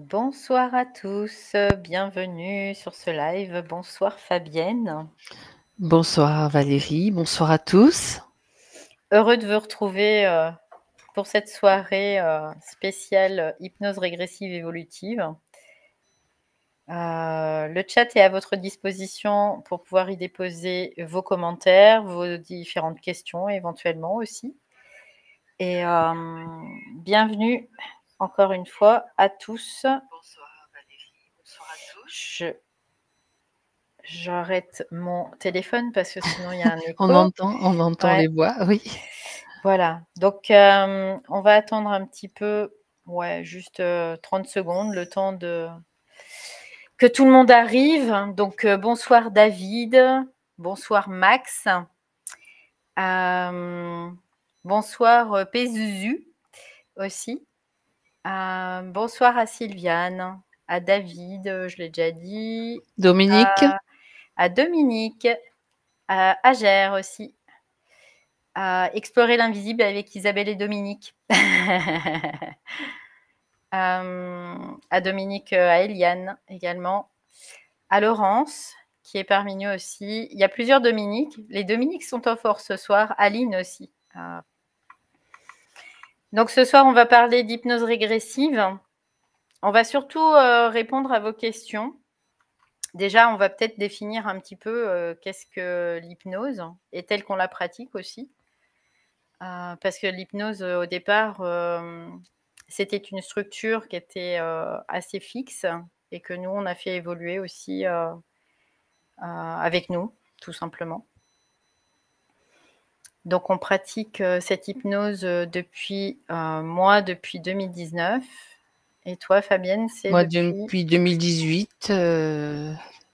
Bonsoir à tous, bienvenue sur ce live. Bonsoir Fabienne. Bonsoir Valérie, bonsoir à tous. Heureux de vous retrouver pour cette soirée spéciale hypnose régressive évolutive. Le chat est à votre disposition pour pouvoir y déposer vos commentaires, vos différentes questions éventuellement aussi. Et bienvenue encore une fois à tous. Bonsoir Valérie, bonsoir à tous. J'arrête mon téléphone parce que sinon il y a un On écho. entend Ouais, les voix, oui. voilà. Donc on va attendre un petit peu, ouais, juste 30 secondes, le temps de que tout le monde arrive. Donc bonsoir David, bonsoir Max, bonsoir Pézuzu aussi. Bonsoir à Sylviane, à David, je l'ai déjà dit, Dominique, à Dominique, à Agère aussi, à Explorer l'invisible avec Isabelle et Dominique. À Dominique, à Eliane également, à Laurence qui est parmi nous aussi. Il y a plusieurs Dominiques. Les Dominiques sont en force ce soir. Aline aussi. Donc ce soir, on va parler d'hypnose régressive. On va surtout répondre à vos questions. Déjà, on va peut-être définir un petit peu qu'est-ce que l'hypnose et telle qu'on la pratique aussi. Parce que l'hypnose, au départ, c'était une structure qui était assez fixe et que nous, on a fait évoluer aussi avec nous, tout simplement. Donc, on pratique cette hypnose depuis 2019. Et toi, Fabienne, c'est moi depuis... depuis 2018,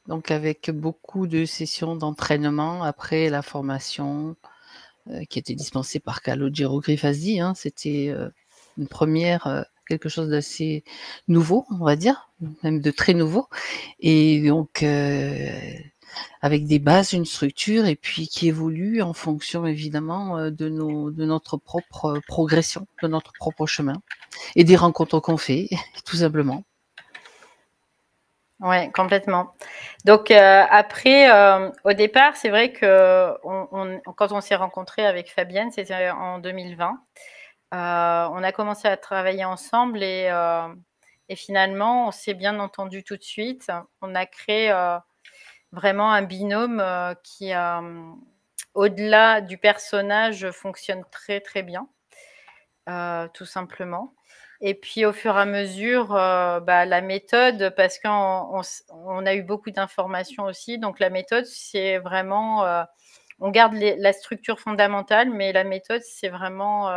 donc avec beaucoup de sessions d'entraînement après la formation qui était dispensée par Calogero Grifasi. C'était une première, quelque chose d'assez nouveau, on va dire, même de très nouveau. Et donc avec des bases, une structure, et puis qui évolue en fonction évidemment de notre propre progression, de notre propre chemin, et des rencontres qu'on fait, tout simplement. Oui, complètement. Donc après, au départ, c'est vrai que quand on s'est rencontrés avec Fabienne, c'était en 2020. On a commencé à travailler ensemble et finalement, on s'est bien entendu tout de suite. On a créé vraiment un binôme qui, au-delà du personnage, fonctionne très très bien, tout simplement. Et puis au fur et à mesure, la méthode, parce qu'on a eu beaucoup d'informations aussi, donc la méthode, c'est vraiment, on garde la structure fondamentale, mais la méthode, c'est vraiment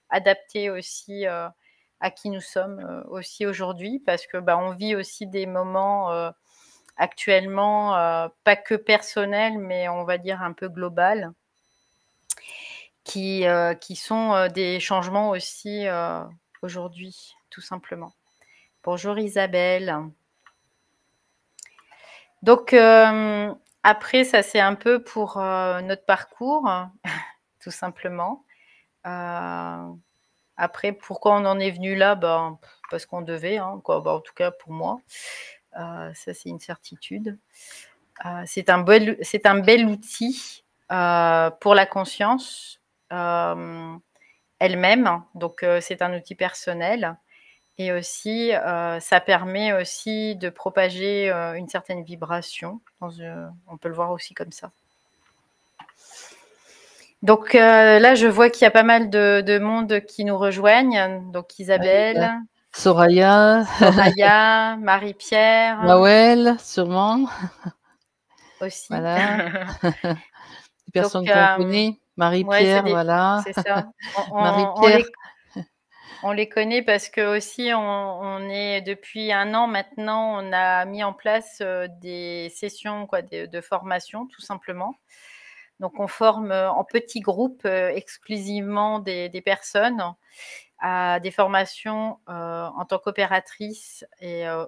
adapté aussi à qui nous sommes aussi aujourd'hui, parce que on vit aussi des moments actuellement, pas que personnels, mais on va dire un peu global, qui sont des changements aussi aujourd'hui, tout simplement. Bonjour Isabelle. Donc après, ça c'est un peu pour notre parcours, tout simplement. Après, pourquoi on en est venu là, parce qu'on devait, quoi. En tout cas pour moi, ça c'est une certitude. C'est un bel outil pour la conscience elle-même. Donc c'est un outil personnel. Et aussi, ça permet aussi de propager une certaine vibration. On peut le voir aussi comme ça. Donc là, je vois qu'il y a pas mal de monde qui nous rejoignent. Donc Isabelle, Soraya, Soraya, Marie-Pierre Nawel, sûrement. aussi. Voilà. Des Donc personnes qu'on connaît. ouais, Marie-Pierre, voilà. c'est ça. Marie-Pierre. On les connaît parce que aussi on est depuis 1 an maintenant, on a mis en place des sessions quoi, de formation tout simplement. Donc on forme en petits groupes exclusivement des personnes à des formations en tant qu'opératrice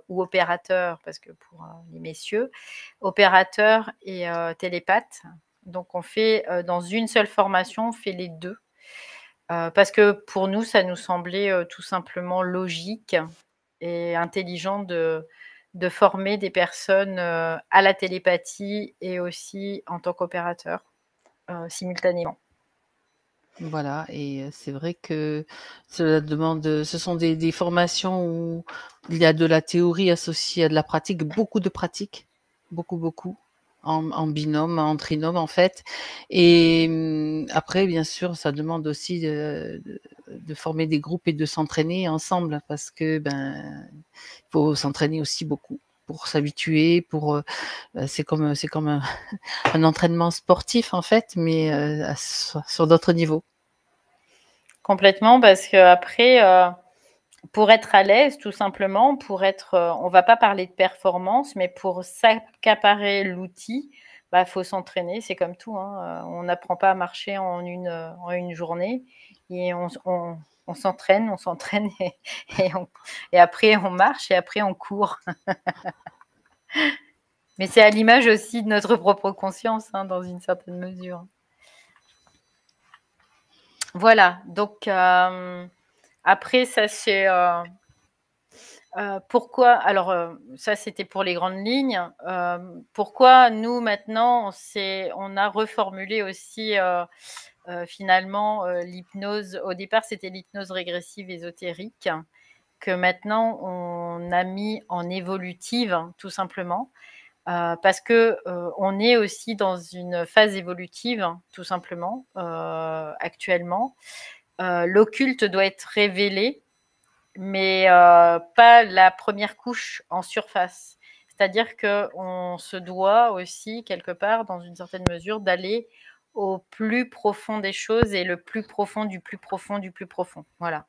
ou opérateur, parce que pour les messieurs, opérateur et télépathe. Donc on fait dans une seule formation, on fait les deux. Parce que pour nous, ça nous semblait tout simplement logique et intelligent de former des personnes à la télépathie et aussi en tant qu'opérateur simultanément. Voilà, et c'est vrai que cela demande, ce sont des formations où il y a de la théorie associée à de la pratique, beaucoup de pratique, beaucoup, en binôme, en trinôme en fait. Et après, bien sûr, ça demande aussi de former des groupes et de s'entraîner ensemble parce que il faut s'entraîner aussi beaucoup pour s'habituer, c'est comme un entraînement sportif en fait, mais sur d'autres niveaux. Complètement, parce qu'après, pour être à l'aise, tout simplement, on va pas parler de performance, mais pour s'accaparer l'outil, faut s'entraîner. C'est comme tout, hein. On n'apprend pas à marcher en une journée. Et on s'entraîne et après on marche et après on court. Mais c'est à l'image aussi de notre propre conscience, hein, dans une certaine mesure. Voilà. Donc après, ça c'est pourquoi. Alors ça c'était pour les grandes lignes. Pourquoi nous maintenant on a reformulé aussi finalement l'hypnose. Au départ, c'était l'hypnose régressive ésotérique que maintenant on a mis en évolutive, tout simplement. Parce que on est aussi dans une phase évolutive, tout simplement, actuellement. L'occulte doit être révélé, mais pas la première couche en surface. C'est-à-dire qu'on se doit aussi, quelque part, dans une certaine mesure, d'aller au plus profond des choses et le plus profond du plus profond du plus profond. Voilà,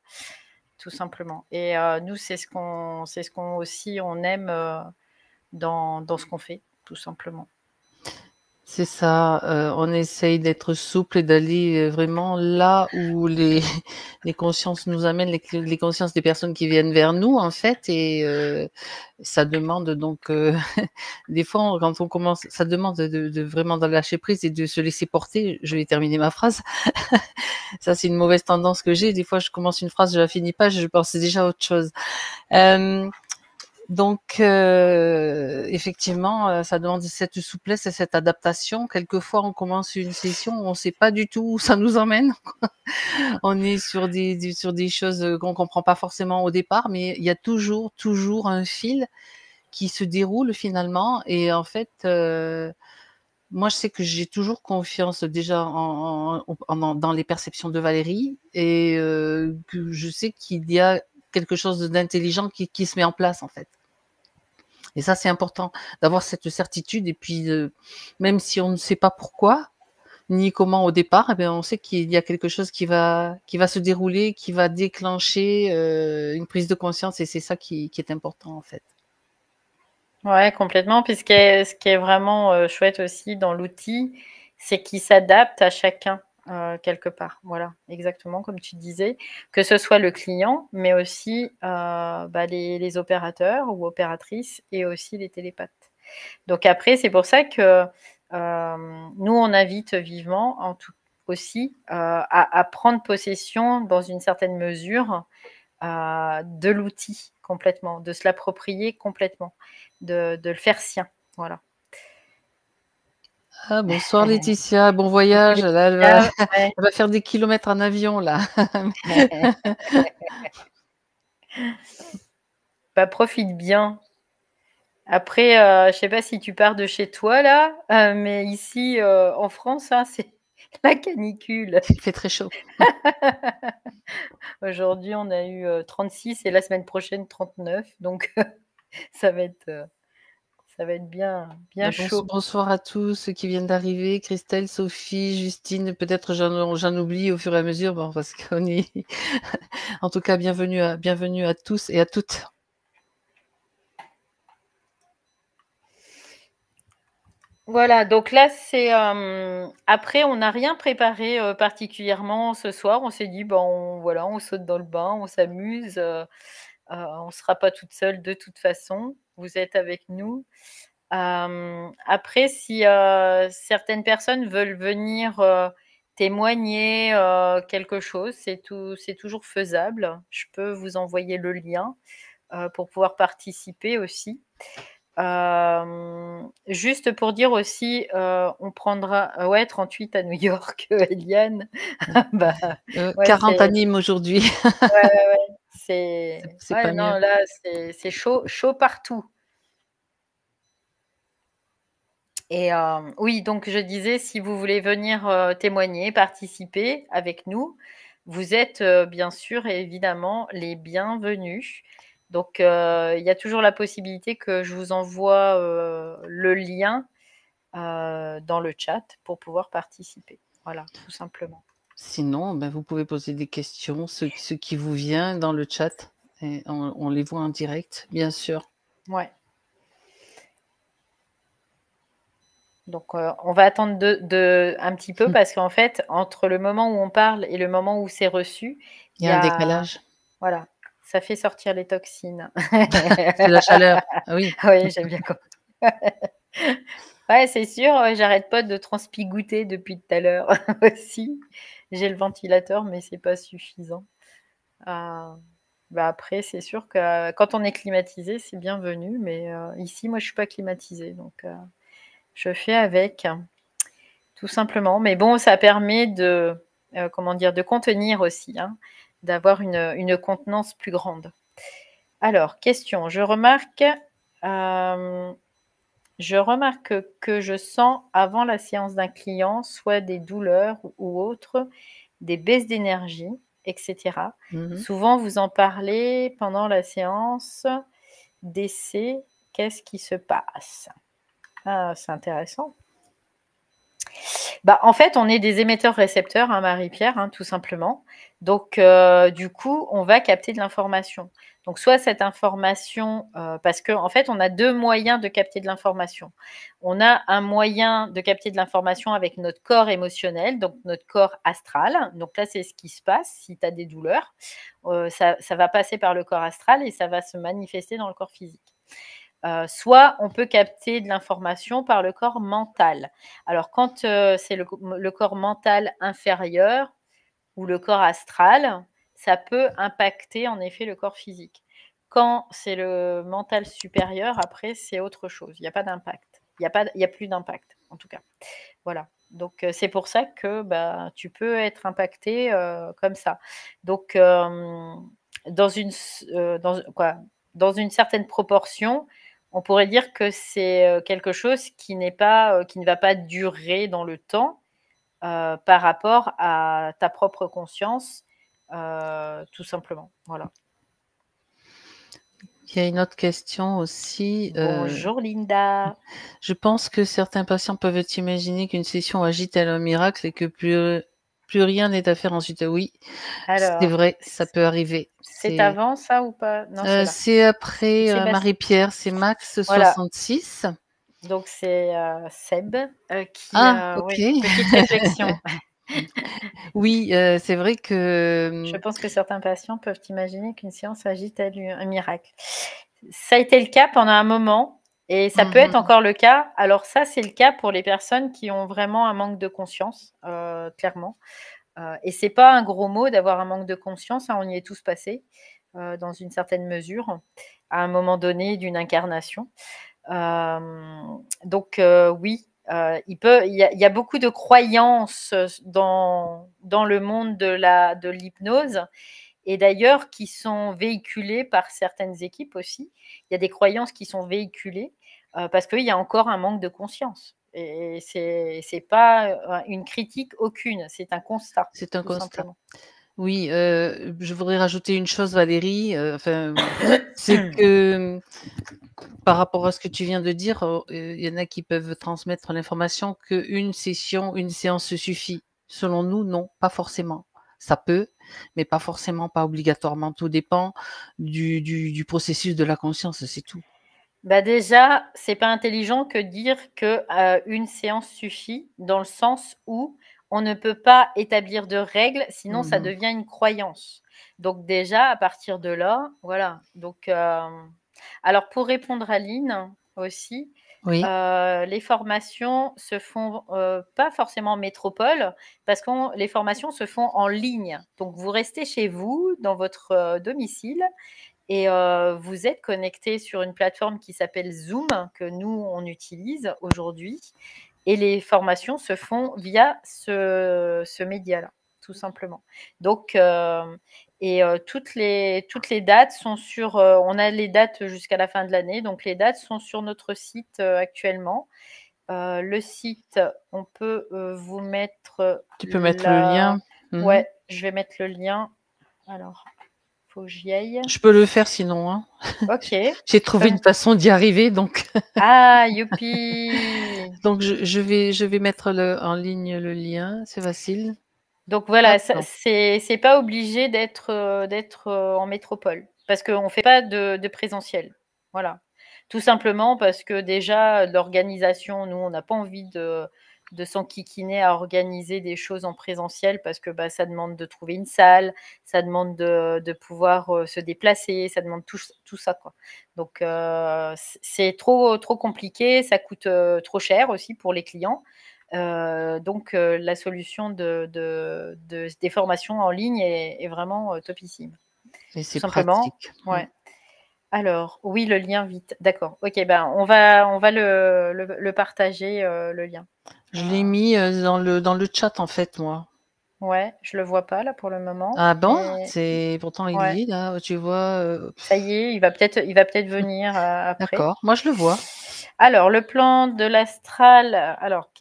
tout simplement. Et nous, c'est ce qu'on aussi on aime dans ce qu'on fait, tout simplement. C'est ça, on essaye d'être souple et d'aller vraiment là où les les consciences nous amènent, les consciences des personnes qui viennent vers nous, en fait. Et ça demande donc des fois, quand on commence, ça demande de vraiment de lâcher prise et de se laisser porter. Je vais terminer ma phrase. Ça, c'est une mauvaise tendance que j'ai. Des fois, je commence une phrase, je la finis pas, je pense déjà à autre chose. Donc effectivement, ça demande cette souplesse et cette adaptation. Quelquefois, on commence une session, on ne sait pas du tout où ça nous emmène. On est sur des choses qu'on comprend pas forcément au départ, mais il y a toujours un fil qui se déroule finalement. Et en fait, moi, je sais que j'ai toujours confiance déjà dans les perceptions de Valérie, et que je sais qu'il y a quelque chose d'intelligent qui se met en place en fait. Et ça, c'est important d'avoir cette certitude. Et puis, même si on ne sait pas pourquoi ni comment au départ, eh bien, on sait qu'il y a quelque chose qui va se dérouler, qui va déclencher une prise de conscience. Et c'est ça qui est important en fait. Ouais, complètement. Puis ce qui est vraiment chouette aussi dans l'outil, c'est qu'il s'adapte à chacun quelque part. Voilà, exactement comme tu disais, que ce soit le client, mais aussi les opérateurs ou opératrices et aussi les télépathes. Donc après, c'est pour ça que nous, on invite vivement aussi à prendre possession dans une certaine mesure de l'outil complètement, de se l'approprier complètement, de le faire sien. Voilà. Ah, bonsoir Laetitia, bon voyage. Là, elle va faire des kilomètres en avion là. Profite bien. Après, je sais pas si tu pars de chez toi là, mais ici en France, hein, c'est la canicule. Il fait très chaud. Aujourd'hui, on a eu 36 et la semaine prochaine 39, donc ça va être bien chaud. Bonsoir à tous ceux qui viennent d'arriver. Christelle, Sophie, Justine, peut-être j'en oublie au fur et à mesure, bon, parce qu'on est. En tout cas, bienvenue à tous et à toutes. Voilà, donc là, après, on n'a rien préparé particulièrement ce soir. On s'est dit, voilà, on saute dans le bain, on s'amuse. On ne sera pas toute seule de toute façon. Vous êtes avec nous. Après, si certaines personnes veulent venir témoigner quelque chose, c'est toujours faisable. Je peux vous envoyer le lien pour pouvoir participer aussi. Juste pour dire aussi, on prendra 38 à New York, Eliane. Bah, ouais, 40 animes aujourd'hui. ouais, ouais, ouais, C'est pas mieux. non, là, c'est chaud, chaud partout. Et oui, donc je disais, si vous voulez venir témoigner, participer avec nous, vous êtes bien sûr et évidemment les bienvenus. Donc, il y a toujours la possibilité que je vous envoie le lien dans le chat pour pouvoir participer. Voilà, tout simplement. Sinon, ben, vous pouvez poser des questions, ce qui vous vient dans le chat. Et on les voit en direct, bien sûr. Ouais. Donc, on va attendre un petit peu parce qu'en fait, entre le moment où on parle et le moment où c'est reçu, Il y a un décalage. Voilà, ça fait sortir les toxines. C'est la chaleur. Ah oui. Oui, j'aime bien compris. Ouais, c'est sûr, j'arrête pas de transpigouter depuis tout à l'heure aussi. J'ai le ventilateur, mais c'est pas suffisant. Bah, après, c'est sûr que quand on est climatisé, c'est bienvenu, mais ici, moi, je suis pas climatisée, donc je fais avec, tout simplement. Mais bon, ça permet de, comment dire, de contenir aussi, hein, d'avoir une contenance plus grande. Alors, question, je remarque que je sens avant la séance d'un client soit des douleurs ou autres, des baisses d'énergie, etc. Souvent, vous en parlez pendant la séance d'essai. Qu'est-ce qui se passe? Ah, c'est intéressant. Bah, en fait, on est des émetteurs-récepteurs, hein, Marie-Pierre, hein, tout simplement. Donc, du coup, on va capter de l'information. Donc, soit cette information, parce qu'en fait, on a 2 moyens de capter de l'information. On a un moyen de capter de l'information avec notre corps émotionnel, donc notre corps astral. Donc là, c'est ce qui se passe si tu as des douleurs. Ça va passer par le corps astral et ça va se manifester dans le corps physique. Soit on peut capter de l'information par le corps mental. Alors quand c'est le corps mental inférieur ou le corps astral, ça peut impacter en effet le corps physique. Quand c'est le mental supérieur, après c'est autre chose. Il n'y a pas d'impact. Il y a plus d'impact en tout cas. Voilà. Donc c'est pour ça que bah, tu peux être impacté comme ça. Donc dans une certaine proportion, on pourrait dire que c'est quelque chose qui ne va pas durer dans le temps par rapport à ta propre conscience, tout simplement. Voilà. Il y a une autre question aussi. Bonjour Linda. Je pense que certains patients peuvent imaginer qu'une session agit-elle un miracle et que plus rien n'est à faire ensuite. Oui, c'est vrai, ça peut arriver. C'est avant ça ou pas? Non, c'est là. C'est après C'est Marie-Pierre, c'est Max Voilà. 66. Donc c'est Seb qui Ah, a ok. petite réflexion. Oui, c'est vrai que Je pense que certains patients peuvent imaginer qu'une séance agit-elle un miracle. Ça a été le cas pendant un moment et ça peut être encore le cas. Alors ça, c'est le cas pour les personnes qui ont vraiment un manque de conscience, clairement. Et c'est pas un gros mot d'avoir un manque de conscience, hein, on y est tous passés dans une certaine mesure, à un moment donné d'une incarnation. Donc oui, il y a beaucoup de croyances dans le monde de l'hypnose et d'ailleurs qui sont véhiculées par certaines équipes aussi. Il y a des croyances qui sont véhiculées parce qu'il y a encore un manque de conscience. Et c'est pas une critique aucune, c'est un constat. c'est un tout constat. Simplement. Oui, je voudrais rajouter une chose, Valérie. C'est que par rapport à ce que tu viens de dire, il y en a qui peuvent transmettre l'information qu'une session, une séance suffit. Selon nous, non, pas forcément. Ça peut, mais pas forcément, pas obligatoirement. Tout dépend du processus de la conscience, c'est tout. Bah déjà, c'est pas intelligent que dire que une séance suffit, dans le sens où on ne peut pas établir de règles, sinon ça devient une croyance. Donc déjà, à partir de là, voilà. Donc, alors pour répondre à Lynn aussi, Oui. les formations se font pas forcément en métropole, parce que les formations se font en ligne. Donc vous restez chez vous, dans votre domicile, Et vous êtes connecté sur une plateforme qui s'appelle Zoom, que nous, on utilise aujourd'hui. Et les formations se font via ce média-là, tout simplement. Donc, toutes les dates sont sur... on a les dates jusqu'à la fin de l'année, donc les dates sont sur notre site actuellement. Le site, on peut vous mettre Tu peux mettre le lien. Ouais, je vais mettre le lien. Alors, faut que j'y aille. Je peux le faire sinon. Hein. Ok. J'ai trouvé une façon d'y arriver, donc. Ah, youpi. Donc je vais mettre en ligne le lien, c'est facile. Donc voilà, Hop. c'est pas obligé d'être en métropole, parce qu'on fait pas de présentiel. Voilà. Tout simplement parce que déjà, l'organisation, nous, on n'a pas envie de s'enquiquiner à organiser des choses en présentiel parce que bah, ça demande de trouver une salle, ça demande de pouvoir se déplacer, ça demande tout ça, quoi. Donc, c'est trop compliqué, ça coûte trop cher aussi pour les clients. Donc, la solution des formations en ligne est vraiment topissime. Et Tout c'est simplement. pratique. Ouais. Alors, oui, le lien vite. D'accord. Ok, ben on va le partager, le lien. Je l'ai mis dans le chat en fait, moi. Ouais, je le vois pas là pour le moment. Ah bon? Mais Pourtant il ouais, y est là, tu vois. ça y est, il va peut-être venir après. D'accord, moi je le vois. Alors, le plan de l'astral. Alors,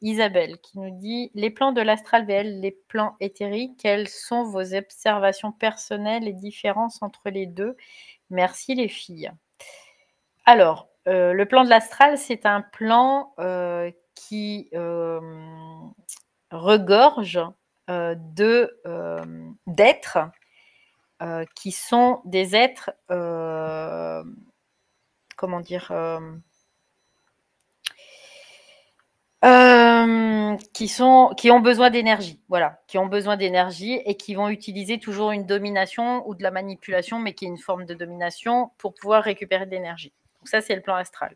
Isabelle qui nous dit les plans de l'astral VL, les plans éthériques, quelles sont vos observations personnelles et différences entre les deux? Merci les filles. Alors, le plan de l'astral, c'est un plan qui regorge d'êtres qui sont des êtres, comment dire, qui ont besoin d'énergie, voilà, qui ont besoin d'énergie et qui vont utiliser toujours une domination ou de la manipulation, mais qui est une forme de domination pour pouvoir récupérer de l'énergie. Donc ça, c'est le plan astral.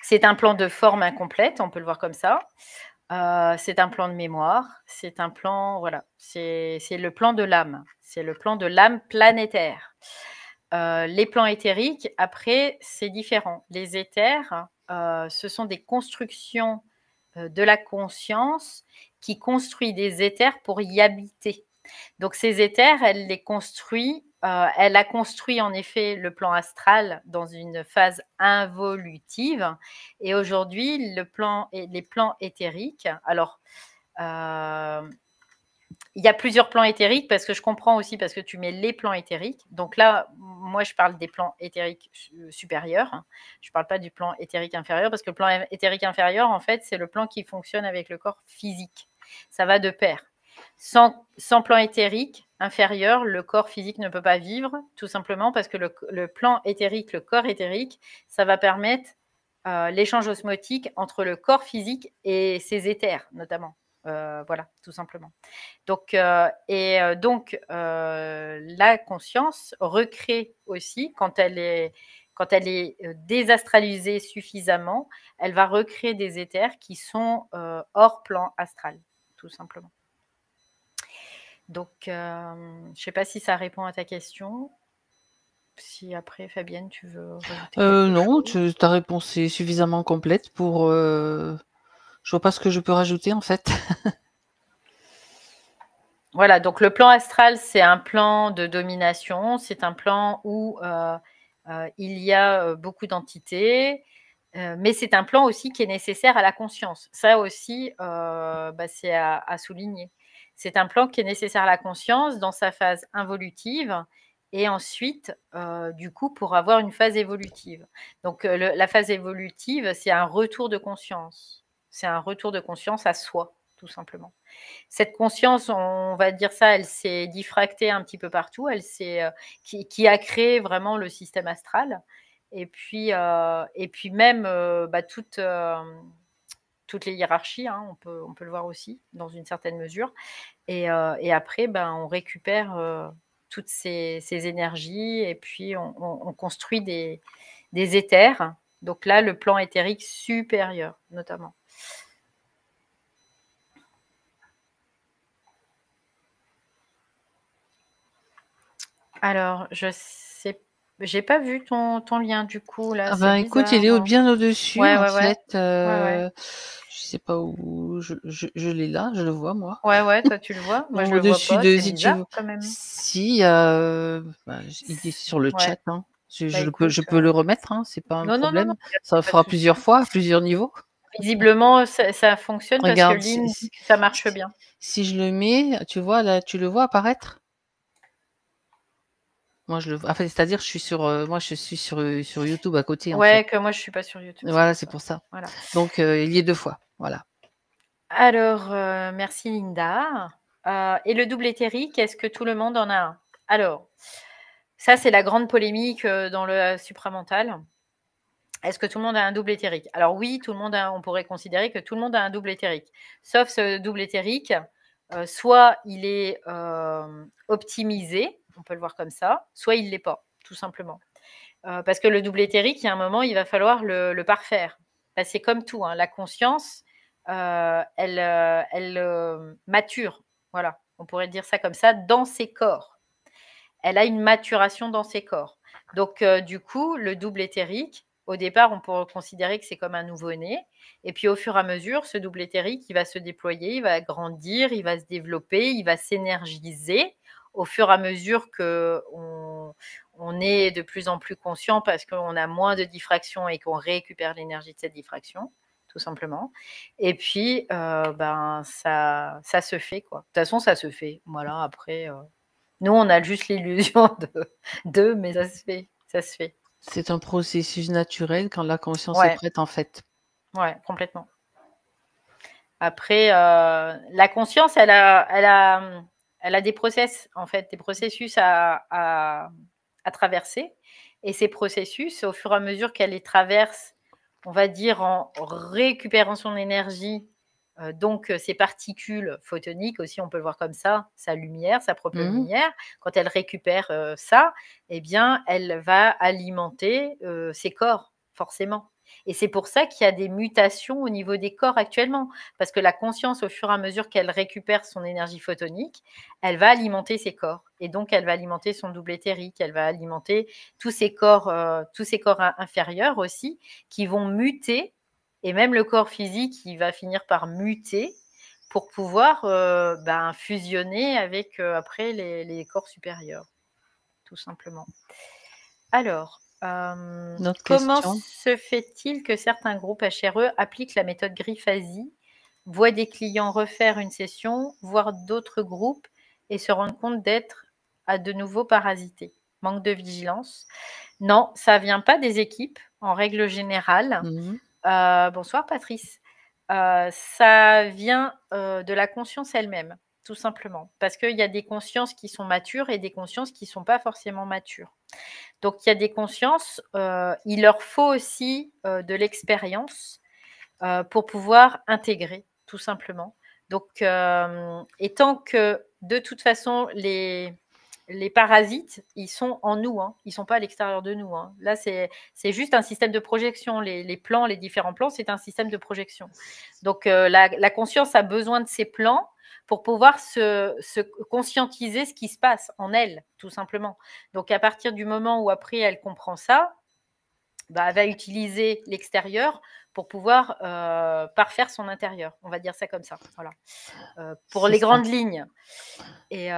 C'est un plan de forme incomplète, on peut le voir comme ça. C'est un plan de mémoire, c'est un plan, voilà, c'est le plan de l'âme, c'est le plan de l'âme planétaire. Les plans éthériques, après, c'est différent. Les éthers, ce sont des constructions de la conscience qui construit des éthers pour y habiter. Donc ces éthers, elle a construit en effet le plan astral dans une phase involutive. Et aujourd'hui, les plans éthériques, alors il y a plusieurs plans éthériques parce que je comprends aussi parce que tu mets les plans éthériques. Donc là, moi, je parle des plans éthériques supérieurs. Je ne parle pas du plan éthérique inférieur parce que le plan éthérique inférieur, en fait, c'est le plan qui fonctionne avec le corps physique. Ça va de pair. Sans plan éthérique inférieur, le corps physique ne peut pas vivre, tout simplement parce que le plan éthérique, le corps éthérique, ça va permettre l'échange osmotique entre le corps physique et ses éthers, notamment. Voilà, tout simplement. Donc, la conscience recrée aussi quand elle est désastralisée suffisamment, elle va recréer des éthers qui sont hors plan astral, tout simplement. Donc, je ne sais pas si ça répond à ta question. Si après, Fabienne, tu veux rajouter quelque Non, chose. ta réponse est suffisamment complète pour. Je vois pas ce que je peux rajouter en fait. Voilà, donc le plan astral, c'est un plan de domination, c'est un plan où il y a beaucoup d'entités, mais c'est un plan aussi qui est nécessaire à la conscience. Ça aussi, c'est à souligner. C'est un plan qui est nécessaire à la conscience dans sa phase involutive et ensuite, du coup, pour avoir une phase évolutive. Donc, la phase évolutive, c'est un retour de conscience. C'est un retour de conscience à soi, tout simplement. Cette conscience, on va dire ça, elle s'est diffractée un petit peu partout, qui a créé vraiment le système astral. Et puis même toutes les hiérarchies, hein, on peut le voir aussi dans une certaine mesure. Et après, on récupère toutes ces énergies et puis on construit des éthers. Donc là, le plan éthérique supérieur, notamment. Alors, je sais, j'ai pas vu ton lien du coup là, Ah c'est ben écoute, il bizarre. est bien au-dessus Ouais, en ouais, ouais, fait. ouais, ouais, Je sais pas où je l'ai là, je le vois moi. ouais, ouais. Toi, tu le vois? Moi, je le vois Au-dessus pas. de C'est si tu bizarre veux. quand même. Si, il y a, il est sur le Ouais. chat, hein. Bah Je écoute, peux le remettre, hein, c'est pas un non, non, non, non, problème. y Ça a pas de fera souci. plusieurs fois, à plusieurs niveaux. Visiblement, ça fonctionne parce que Regarde, Lynn dit que ça marche bien. si je le mets, tu vois là, tu le vois apparaître? Moi je le vois, enfin, c'est-à-dire je suis sur, moi je suis sur YouTube à côté en fait. Ouais, que moi, je suis pas sur YouTube, c'est Voilà, pour c'est ça. pour ça. Voilà. Donc il y est 2 fois, voilà. Alors, merci Linda. Et le double éthérique, est-ce que tout le monde en a un? Alors, ça, c'est la grande polémique dans le supramental. Est-ce que tout le monde a un double éthérique? Alors oui, tout le monde on pourrait considérer que tout le monde a un double éthérique. Sauf ce double éthérique, soit il est optimisé, on peut le voir comme ça, soit il ne l'est pas, tout simplement. Parce que le double éthérique, il y a un moment, il va falloir le parfaire. Ben, c'est comme tout, hein, la conscience, elle mature, voilà, on pourrait dire ça comme ça, dans ses corps. Elle a une maturation dans ses corps. Donc, du coup, le double éthérique, au départ, on pourrait considérer que c'est comme un nouveau-né. Et puis, au fur et à mesure, ce double éthérique, il va se déployer, il va grandir, il va se développer, il va s'énergiser au fur et à mesure qu'on est de plus en plus conscient parce qu'on a moins de diffraction et qu'on récupère l'énergie de cette diffraction, tout simplement. Et puis, ça se fait, quoi. De toute façon, ça se fait. Voilà, après, nous, on a juste l'illusion mais ça se fait, ça se fait. C'est un processus naturel quand la conscience est Ouais, prête en fait. ouais, complètement. Après, la conscience, elle a des process, en fait, des processus à traverser. Et ces processus, au fur et à mesure qu'elle les traverse, on va dire en récupérant son énergie, donc ses particules photoniques aussi, on peut le voir comme ça, sa lumière, sa propre Mmh. lumière, quand elle récupère ça, eh bien, elle va alimenter ses corps, forcément. Et c'est pour ça qu'il y a des mutations au niveau des corps actuellement, parce que la conscience, au fur et à mesure qu'elle récupère son énergie photonique, elle va alimenter ses corps. Et donc, elle va alimenter son double éthérique, elle va alimenter tous ces corps inférieurs aussi, qui vont muter, et même le corps physique, il va finir par muter pour pouvoir fusionner avec après les corps supérieurs, tout simplement. Alors, Notre comment question. se fait-il que certains groupes HRE appliquent la méthode Grifasi, voient des clients refaire une session, voire d'autres groupes, et se rendent compte d'être à de nouveau parasités? Manque de vigilance? Non, ça vient pas des équipes, en règle générale. Mmh. Bonsoir Patrice. Ça vient de la conscience elle-même, tout simplement. Parce qu'il y a des consciences qui sont matures et des consciences qui ne sont pas forcément matures. Donc, il y a des consciences, il leur faut aussi de l'expérience pour pouvoir intégrer, tout simplement. Donc, et tant que, de toute façon, les parasites, ils sont en nous, hein, ils ne sont pas à l'extérieur de nous. Hein. Là, c'est juste un système de projection. Les plans, les différents plans, c'est un système de projection. Donc, la conscience a besoin de ces plans pour pouvoir se conscientiser ce qui se passe en elle, tout simplement. Donc, à partir du moment où après elle comprend ça, elle va utiliser l'extérieur pour pouvoir parfaire son intérieur. On va dire ça comme ça. Voilà. Pour C'est les ça. grandes lignes. Et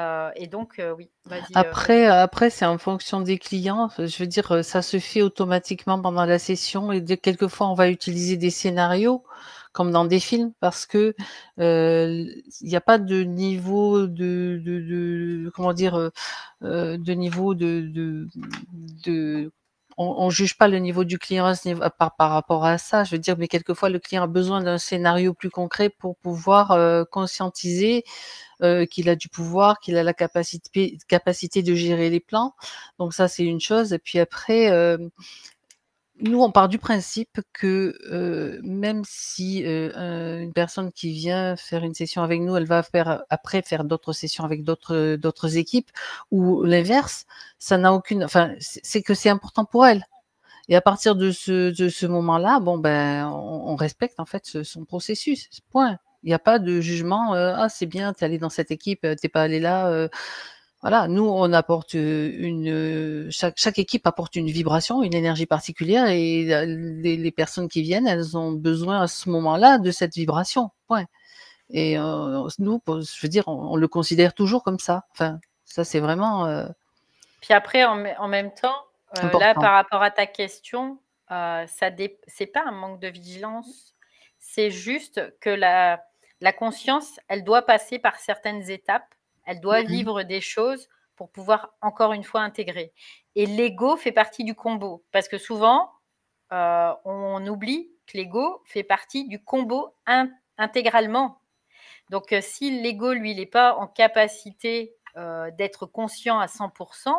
donc, oui, vas-y. Après, c'est en fonction des clients. Je veux dire, ça se fait automatiquement pendant la session et quelquefois, on va utiliser des scénarios comme dans des films parce que il n'y a pas de niveau comment dire, de niveau de on juge pas le niveau du client à ce niveau par rapport à ça. Je veux dire, mais quelquefois, le client a besoin d'un scénario plus concret pour pouvoir, conscientiser qu'il a du pouvoir, qu'il a la capacité de gérer les plans. Donc ça, c'est une chose et puis après, nous, on part du principe que, même si, une personne qui vient faire une session avec nous, elle va après faire d'autres sessions avec d'autres équipes ou l'inverse, ça n'a aucune enfin, c'est que c'est important pour elle et à partir de ce moment-là, bon, ben, on respecte en fait son processus, point. Il y a pas de jugement, «Ah c'est bien, tu es allé dans cette équipe, tu es pas allé là», Voilà, nous, on apporte chaque équipe apporte une vibration, une énergie particulière, et les personnes qui viennent, elles ont besoin à ce moment-là de cette vibration. Point. Et nous, je veux dire, on le considère toujours comme ça. Enfin, ça, c'est vraiment Puis après, en même temps, là, important. par rapport à ta question, c'est pas un manque de vigilance, c'est juste que la conscience, elle doit passer par certaines étapes, elle doit vivre des choses pour pouvoir, encore une fois, intégrer. Et l'ego fait partie du combo, parce que souvent, on oublie que l'ego fait partie du combo intégralement. Donc, si l'ego, lui, il n'est pas en capacité d'être conscient à 100%,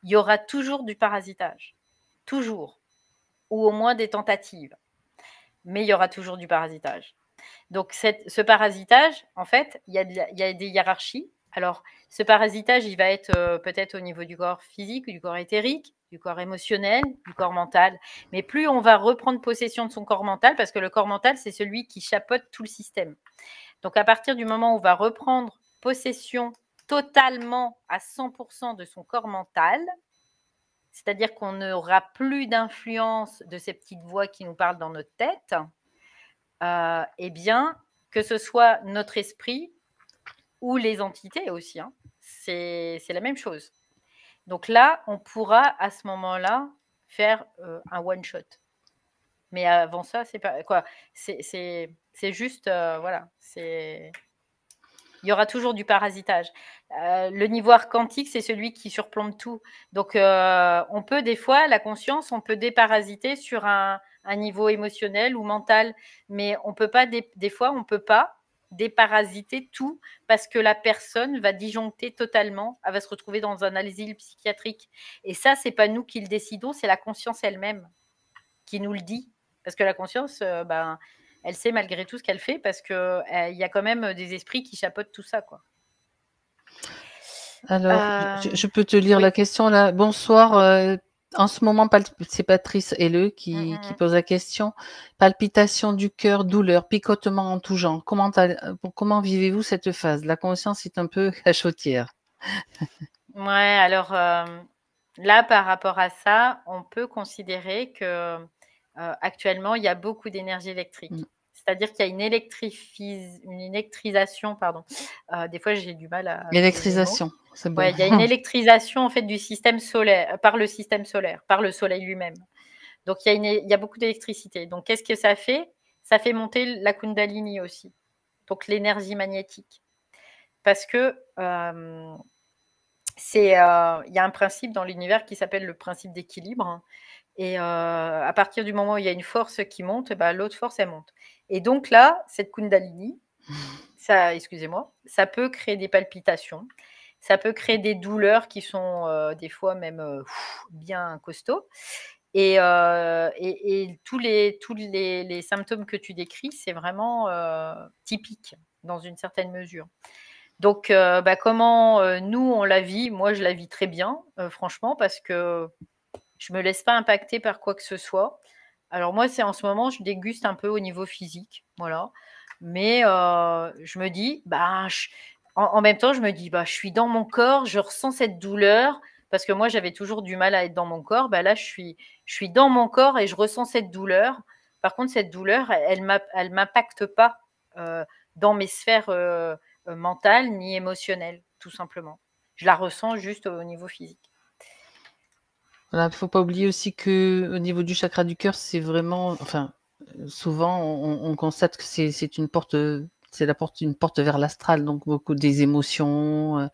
il y aura toujours du parasitage. Toujours. Ou au moins des tentatives. Mais il y aura toujours du parasitage. Donc, ce parasitage, en fait, il y a des hiérarchies. Alors, ce parasitage, il va être peut-être au niveau du corps physique, du corps éthérique, du corps émotionnel, du corps mental. Mais plus on va reprendre possession de son corps mental, parce que le corps mental, c'est celui qui chapeaute tout le système. Donc, à partir du moment où on va reprendre possession totalement à 100% de son corps mental, c'est-à-dire qu'on n'aura plus d'influence de ces petites voix qui nous parlent dans notre tête, eh bien, que ce soit notre esprit ou les entités aussi, hein, c'est la même chose. Donc là, on pourra à ce moment-là faire un one-shot. Mais avant ça, c'est pas quoi. C'est juste, voilà, c'est. Il y aura toujours du parasitage. Le niveau quantique, c'est celui qui surplombe tout. Donc, on peut des fois, la conscience, on peut déparasiter sur un niveau émotionnel ou mental, mais on peut pas, des fois, on peut pas déparasiter tout parce que la personne va disjoncter totalement, elle va se retrouver dans un asile psychiatrique. Et ça, c'est pas nous qui le décidons, c'est la conscience elle-même qui nous le dit. Parce que la conscience, elle sait malgré tout ce qu'elle fait parce qu'il y a quand même des esprits qui chapeautent tout ça, quoi. Alors, je peux te lire Oui. la question là. Bonsoir. En ce moment, c'est Patrice Helleux qui pose la question. Palpitation du cœur, douleur, picotement en tout genre. Comment vivez-vous cette phase? La conscience est un peu cachotière. Ouais, alors là, par rapport à ça, on peut considérer que actuellement, il y a beaucoup d'énergie électrique. C'est-à-dire qu'il y a une électrisation, pardon. Des fois, j'ai du mal à trouver mes mots. Électrisation, c'est bon. Ouais, il y a une électrisation en fait du système solaire, par le système solaire, par le soleil lui-même. Donc il y a beaucoup d'électricité. Donc qu'est-ce que ça fait? Ça fait monter la Kundalini aussi, donc l'énergie magnétique. Parce que il y a un principe dans l'univers qui s'appelle le principe d'équilibre. Et à partir du moment où il y a une force qui monte, l'autre force, elle monte. Et donc là, cette Kundalini, excusez-moi, ça peut créer des palpitations, ça peut créer des douleurs qui sont des fois même bien costauds. Et tous les symptômes que tu décris, c'est vraiment typique dans une certaine mesure. Donc, comment nous, on la vit? Moi, je la vis très bien, franchement, parce que je me laisse pas impacter par quoi que ce soit. Alors moi, c'est en ce moment, je déguste un peu au niveau physique, voilà. Mais je me dis, en même temps, je me dis, je suis dans mon corps, je ressens cette douleur, parce que moi, j'avais toujours du mal à être dans mon corps. Là, je suis dans mon corps et je ressens cette douleur. Par contre, cette douleur, elle m'impacte pas dans mes sphères mentales ni émotionnelles, tout simplement. Je la ressens juste au niveau physique. Voilà, faut pas oublier aussi que au niveau du chakra du cœur, c'est vraiment, enfin, souvent on constate que c'est une porte, une porte vers l'astral, donc beaucoup des émotions,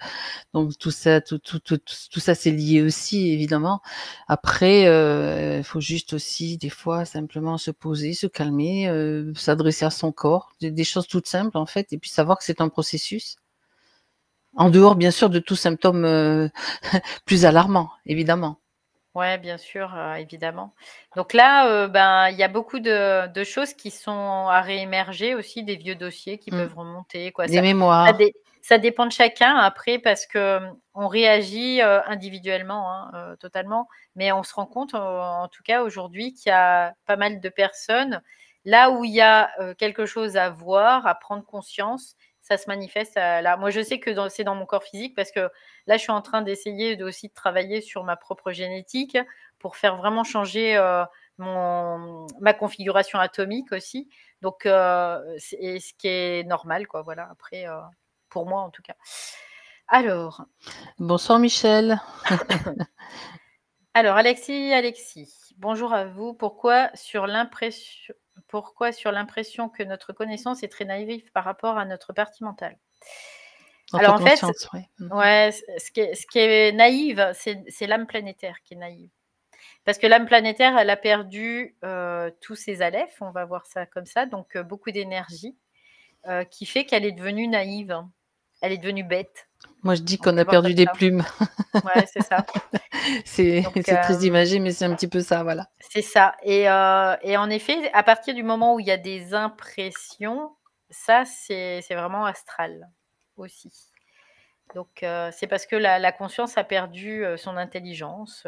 donc tout ça, tout ça, c'est lié aussi évidemment. Après, faut juste aussi des fois simplement se poser, se calmer, s'adresser à son corps, des choses toutes simples en fait, et puis savoir que c'est un processus. En dehors, bien sûr, de tout symptôme plus alarmant, évidemment. Ouais, bien sûr, évidemment. Donc là, il y a beaucoup de choses qui sont à réémerger aussi, des vieux dossiers qui peuvent remonter, quoi. Des Ça mémoires. ça dépend de chacun après parce que, on réagit, individuellement, hein, totalement. Mais on se rend compte, en tout cas aujourd'hui, qu'il y a pas mal de personnes, là où il y a, quelque chose à voir, à prendre conscience, ça se manifeste là. Moi, je sais que c'est dans mon corps physique parce que là, je suis en train d'essayer aussi de travailler sur ma propre génétique pour faire vraiment changer ma configuration atomique aussi. Donc, ce qui est normal, quoi. Voilà. Après, pour moi, en tout cas. Alors. Bonsoir Michel. Alors, Alexis, bonjour à vous. Pourquoi sur l'impression que notre connaissance est très naïve par rapport à notre partie mentale? Alors, en fait, ouais, ce qui est naïve, c'est l'âme planétaire qui est naïve. Parce que l'âme planétaire, elle a perdu tous ses alephes, on va voir ça comme ça, donc beaucoup d'énergie, qui fait qu'elle est devenue naïve. Elle est devenue bête. Moi, je dis qu'on a perdu des plumes. Ouais, c'est ça. C'est très imagé, mais c'est un petit peu ça, voilà. C'est ça. Et en effet, à partir du moment où il y a des impressions, ça, c'est vraiment astral aussi. Donc, c'est parce que la conscience a perdu son intelligence,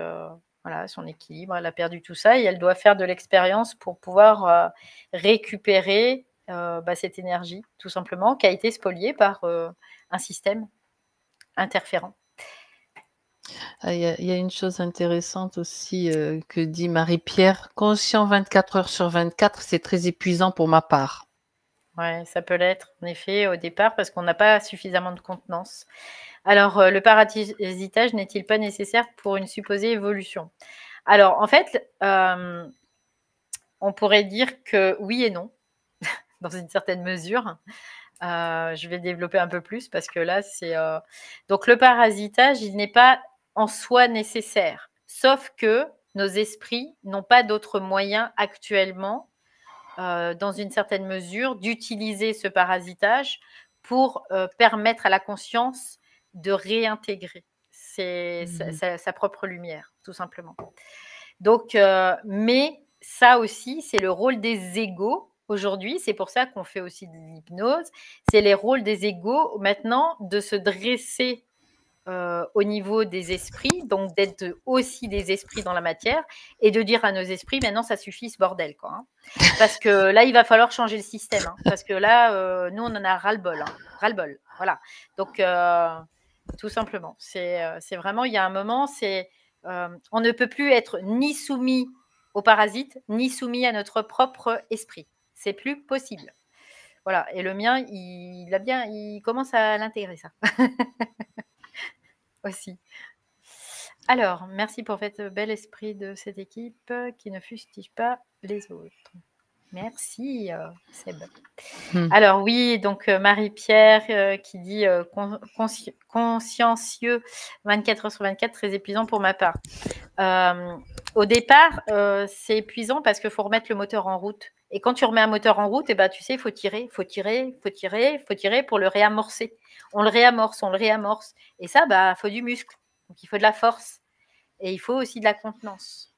voilà, son équilibre, elle a perdu tout ça et elle doit faire de l'expérience pour pouvoir récupérer cette énergie, tout simplement, qui a été spoliée par un système interférent. Il y a une chose intéressante aussi que dit Marie-Pierre. Conscient 24 heures sur 24, c'est très épuisant pour ma part. Ouais, ça peut l'être, en effet, au départ, parce qu'on n'a pas suffisamment de contenance. Alors, le parasitage n'est-il pas nécessaire pour une supposée évolution? Alors, en fait, on pourrait dire que oui et non, dans une certaine mesure. Je vais développer un peu plus parce que là, c'est... Donc, le parasitage, il n'est pas en soi nécessaire, sauf que nos esprits n'ont pas d'autre moyen actuellement, dans une certaine mesure, d'utiliser ce parasitage pour permettre à la conscience de réintégrer sa propre lumière, tout simplement. Donc, mais ça aussi, c'est le rôle des égos aujourd'hui. C'est pour ça qu'on fait aussi de l'hypnose. C'est les rôles des égos maintenant de se dresser au niveau des esprits, donc d'être aussi des esprits dans la matière et de dire à nos esprits, maintenant ça suffit ce bordel, quoi. Hein. Parce que là, il va falloir changer le système. Hein, parce que là, nous, on en a ras-le-bol. Hein, ras-le-bol. Voilà. Donc, tout simplement, c'est vraiment, il y a un moment, on ne peut plus être ni soumis aux parasites, ni soumis à notre propre esprit. C'est plus possible. Voilà. Et le mien, il commence à l'intégrer, ça. Aussi. Alors, merci pour ce bel esprit de cette équipe qui ne fustige pas les autres. Merci, Seb. Alors oui, donc Marie-Pierre qui dit consciencieux 24 heures sur 24, très épuisant pour ma part. Au départ, c'est épuisant parce qu'il faut remettre le moteur en route. Et quand tu remets un moteur en route, tu sais, il faut tirer pour le réamorcer. On le réamorce. Et ça, il faut du muscle. Donc, il faut de la force. Et il faut aussi de la contenance.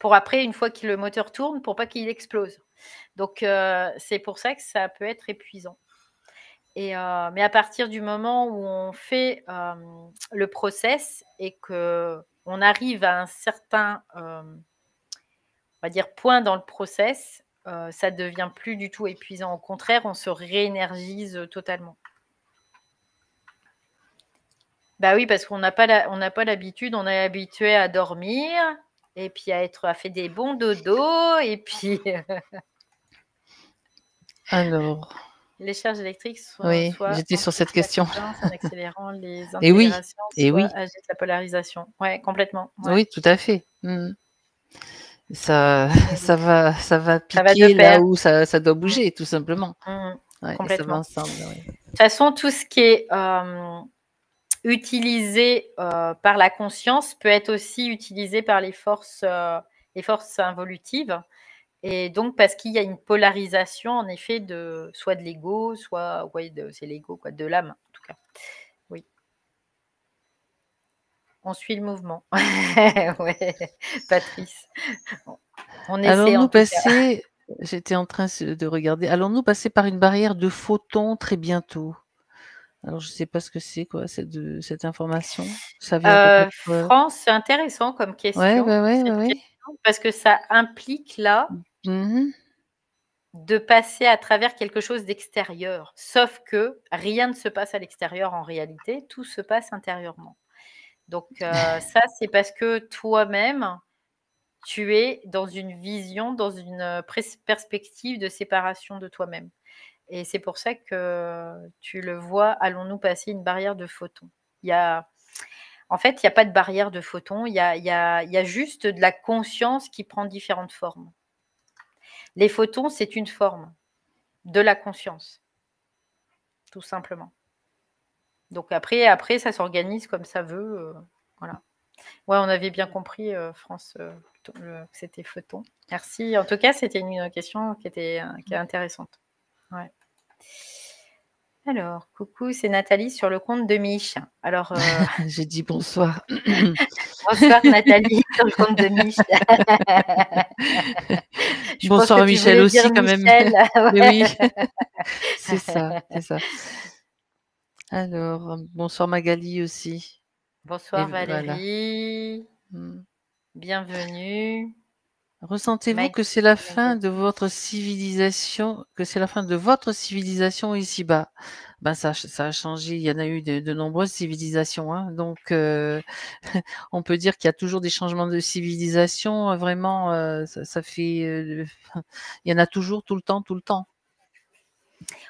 Pour après, une fois que le moteur tourne, pour pas qu'il explose. Donc, c'est pour ça que ça peut être épuisant. Mais à partir du moment où on fait le process et qu'on arrive à un certain, on va dire, point dans le process, ça ne devient plus du tout épuisant. Au contraire, on se réénergise totalement. Bah oui, parce qu'on n'a pas l'habitude, on est habitué à dormir et puis à faire des bons dodos et puis... Alors... Les charges électriques oui, j'étais sur cette question. En accélérant les intégrations, agissent la polarisation. Oui, complètement. Ouais. Oui, tout à fait. Ça va piquer là où ça doit bouger, tout simplement. Complètement. Ça va ensemble, De toute façon, tout ce qui est utilisé par la conscience peut être aussi utilisé par les forces involutives. Et donc, parce qu'il y a une polarisation, en effet, soit de l'ego, soit, c'est l'ego, de l'âme, en tout cas. Oui. On suit le mouvement. Ouais, Patrice. On essaie, allons-nous passer, j'étais en train de regarder, allons-nous passer par une barrière de photons très bientôt? Alors, je ne sais pas ce que c'est, quoi, cette information. Ça vient France, c'est intéressant comme question. Oui. Parce que ça implique là de passer à travers quelque chose d'extérieur. Sauf que rien ne se passe à l'extérieur en réalité, tout se passe intérieurement. Donc ça, c'est parce que toi-même, tu es dans une vision, dans une perspective de séparation de toi-même. Et c'est pour ça que tu le vois, allons-nous passer une barrière de photons. En fait, il n'y a pas de barrière de photons, il y a juste de la conscience qui prend différentes formes. Les photons, c'est une forme de la conscience, tout simplement. Donc après ça s'organise comme ça veut. Voilà. Ouais, on avait bien compris, France, que c'était photon. Merci. En tout cas, c'était une question qui est intéressante. Ouais. Alors, coucou, c'est Nathalie sur le compte de Mich. Alors, J'ai dit bonsoir. bonsoir Nathalie sur le compte de Mich. Je pense Bonsoir que à tu Michel voulais aussi, dire quand même. Michel. Mais oui, Ouais. c'est ça, c'est ça. Alors, bonsoir Magali aussi. Et Bonsoir voilà. Valérie. Mm. Bienvenue. Ressentez-vous que c'est la fin de votre civilisation, ici-bas? Ben ça a changé. Il y en a eu de nombreuses civilisations, hein. Donc, on peut dire qu'il y a toujours des changements de civilisation. Vraiment, ça fait. Il y en a toujours, tout le temps, tout le temps.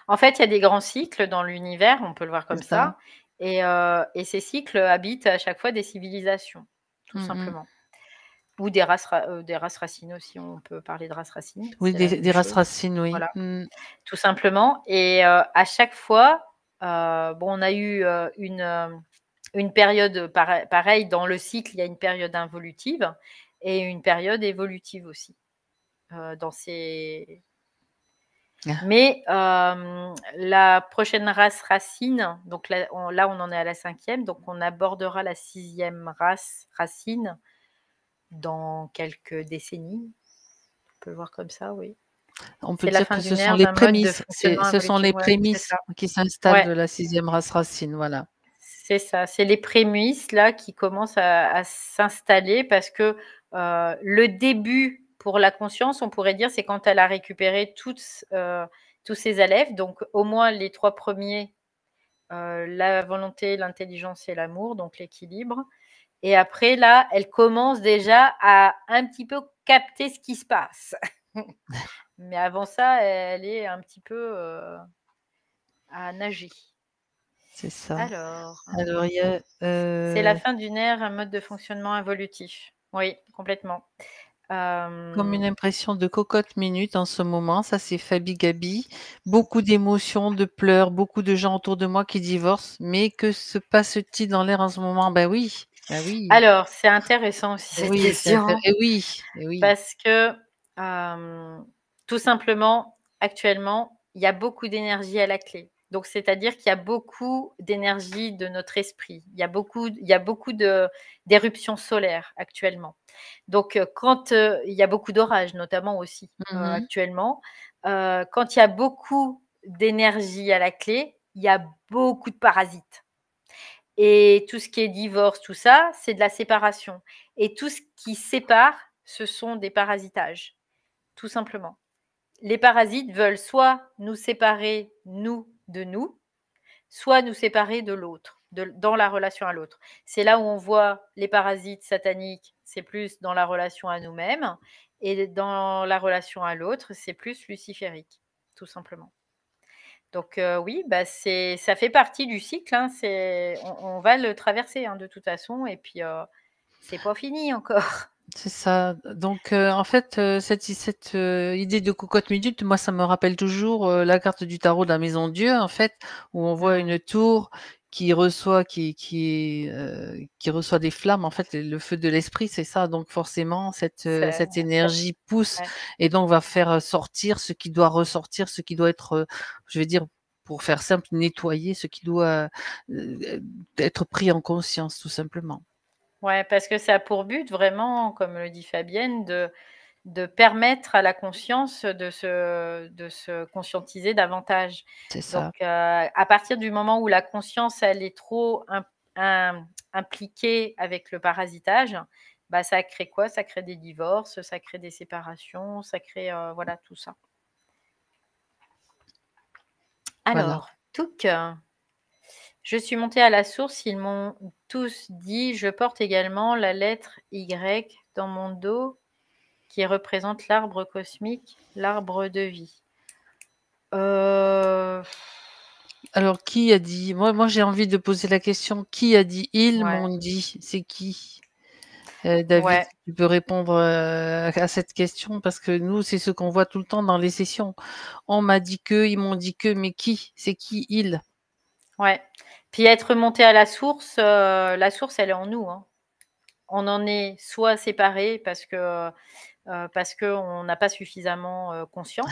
En fait, il y a des grands cycles dans l'univers, on peut le voir comme C'est ça. ça. Et ces cycles habitent à chaque fois des civilisations, tout Mm-mm. simplement. Ou des races racines aussi, on peut parler de races racines, Oui, c'est la même des races chose. racines, oui. Voilà, Mm. tout simplement. Et à chaque fois, bon, on a eu une période pareille dans le cycle, il y a une période involutive et une période évolutive aussi. Dans ces... Ah. Mais la prochaine race racine, donc là on en est à la 5e, donc on abordera la 6e race racine dans quelques décennies. On peut le voir comme ça, oui. On peut C'est la dire fin que ce d'une sont ère les d'un mode de prémices. fonctionnement Ce sont évolutif. les Ouais, c'est prémices ça. qui s'installent Ouais, de la 6e race racine, voilà. c'est ça. C'est les prémices là qui commencent à s'installer parce que le début pour la conscience, on pourrait dire, c'est quand elle a récupéré tous ses élèves, donc au moins les 3 premiers, la volonté, l'intelligence et l'amour, donc l'équilibre. Et après, là, elle commence déjà à un petit peu capter ce qui se passe. Mais avant ça, elle est un petit peu à nager. C'est ça. Alors, Alors, il y a, c'est la fin d'une ère, un mode de fonctionnement évolutif. Oui, complètement. comme une impression de cocotte minute en ce moment, ça c'est Fabi Gabi. Beaucoup d'émotions, de pleurs, beaucoup de gens autour de moi qui divorcent. Mais que se passe-t-il dans l'air en ce moment? Ben oui, ben oui, Alors, c'est intéressant aussi ben cette oui, question eh oui, eh oui, parce que tout simplement, actuellement, il y a beaucoup d'énergie à la clé. Donc, c'est-à-dire qu'il y a beaucoup d'énergie de notre esprit. Il y a beaucoup d'éruptions solaires actuellement. Donc, quand il y a beaucoup d'orages, notamment aussi Mhm. actuellement, quand il y a beaucoup d'énergie à la clé, il y a beaucoup de parasites. Et tout ce qui est divorce, tout ça, c'est de la séparation. Et tout ce qui sépare, ce sont des parasitages, tout simplement. Les parasites veulent soit nous séparer, nous, de nous, soit nous séparer de l'autre, dans la relation à l'autre. C'est là où on voit les parasites sataniques, c'est plus dans la relation à nous-mêmes, et dans la relation à l'autre, c'est plus luciférique, tout simplement. Donc oui, bah, ça fait partie du cycle, hein, on va le traverser, hein, de toute façon et puis, c'est pas fini encore. C'est ça. Donc, en fait, cette idée de cocotte minute, moi, ça me rappelle toujours la carte du tarot de la Maison Dieu, en fait, où on voit Mmh. une tour qui reçoit des flammes. En fait, le feu de l'esprit, c'est ça. Donc, forcément, C'est cette énergie pousse ouais. et donc va faire sortir ce qui doit ressortir, ce qui doit être, je vais dire, pour faire simple, nettoyer ce qui doit être pris en conscience, tout simplement. Ouais, parce que ça a pour but vraiment, comme le dit Fabienne, de permettre à la conscience de se conscientiser davantage. C'est Donc, ça. à partir du moment où la conscience, elle est trop impliquée avec le parasitage, bah, ça crée quoi? Ça crée des divorces, ça crée des séparations, ça crée, voilà, tout ça. Voilà. Alors, touc, je suis montée à la source, ils m'ont tous dit: «Je porte également la lettre Y dans mon dos qui représente l'arbre cosmique, l'arbre de vie». Heu, Alors qui a dit? Moi j'ai envie de poser la question: qui a dit? «Ils ouais, m'ont dit». C'est qui? David, ouais, si tu peux répondre, à cette question parce que nous, c'est ce qu'on voit tout le temps dans les sessions. On m'a dit que, ils m'ont dit que, mais qui? C'est qui «ils»? ouais. Puis être montée à la source, elle est en nous, hein. On en est soit séparés parce qu'on n'a pas suffisamment, conscience.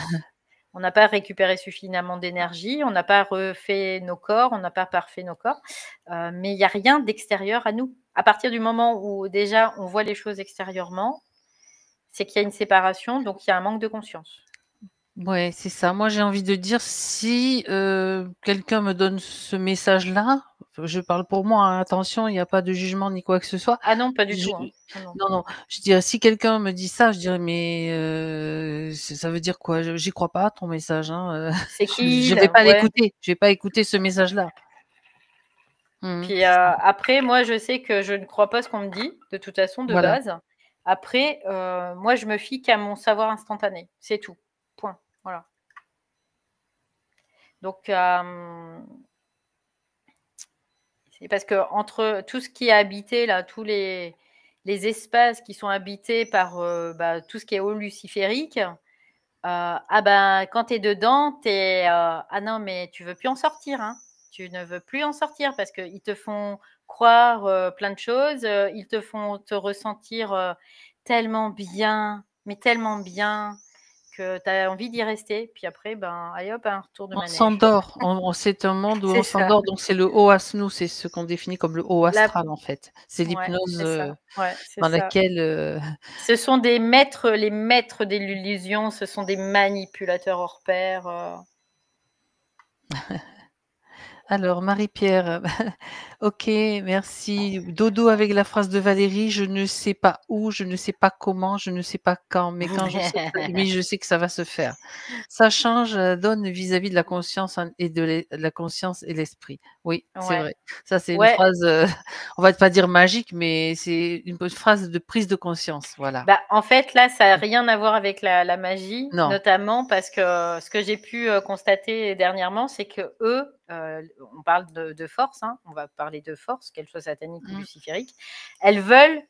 On n'a pas récupéré suffisamment d'énergie, on n'a pas refait nos corps, on n'a pas parfait nos corps, mais il y a rien d'extérieur à nous. À partir du moment où déjà on voit les choses extérieurement, c'est qu'il y a une séparation, donc il y a un manque de conscience. Ouais, c'est ça. Moi, j'ai envie de dire si, quelqu'un me donne ce message-là, je parle pour moi, hein, attention, il y a pas de jugement ni quoi que ce soit. Ah non, pas du Je tout, hein. Non, non. Non, non, je dirais si quelqu'un me dit ça, je dirais: «Mais, ça veut dire quoi? Je j'y crois pas à ton message, hein, C'est qui je il? vais pas Ouais. l'écouter, je vais pas écouter ce message-là». Mmh, Puis, c'est ça. après moi je sais que je ne crois pas ce qu'on me dit, de toute façon, de Voilà. base. Après, moi je me fie qu'à mon savoir instantané, c'est tout. Point. Voilà. Donc, c'est parce que entre tout ce qui est habité là, tous les espaces qui sont habités par, tout ce qui est haut luciférique, ah ben, quand tu es dedans, tu es, ah non, mais tu veux plus en sortir, hein. Tu ne veux plus en sortir parce qu'ils te font croire, plein de choses, ils te font te ressentir, tellement bien, mais tellement bien que tu as envie d'y rester. Puis après, ben, allez hop, un retour de On manège. s'endort, c'est un monde où C'est on ça. s'endort, donc c'est le haut as nous, c'est ce qu'on définit comme le haut La astral, en fait. C'est Ouais, l'hypnose, c'est ça. Ouais, c'est dans ça. laquelle, Ce sont des maîtres, les maîtres de l'illusion, ce sont des manipulateurs hors pair, Alors Marie-Pierre, OK, merci. Dodo avec la phrase de Valérie: «Je ne sais pas où, je ne sais pas comment, je ne sais pas quand, mais je sais que ça va se faire». Ça change, donne vis-à-vis de la conscience et de la conscience et l'esprit. Oui, c'est Ouais, vrai. Ça, c'est une ouais. phrase, on va pas dire magique, mais c'est une phrase de prise de conscience, voilà. Bah, en fait, là, ça a rien à voir avec la magie, Non. notamment parce que ce que j'ai pu, constater dernièrement, c'est qu'eux, on parle de force, hein, on va parler de force, qu'elle soit satanique ou Mmh. luciférique, elles veulent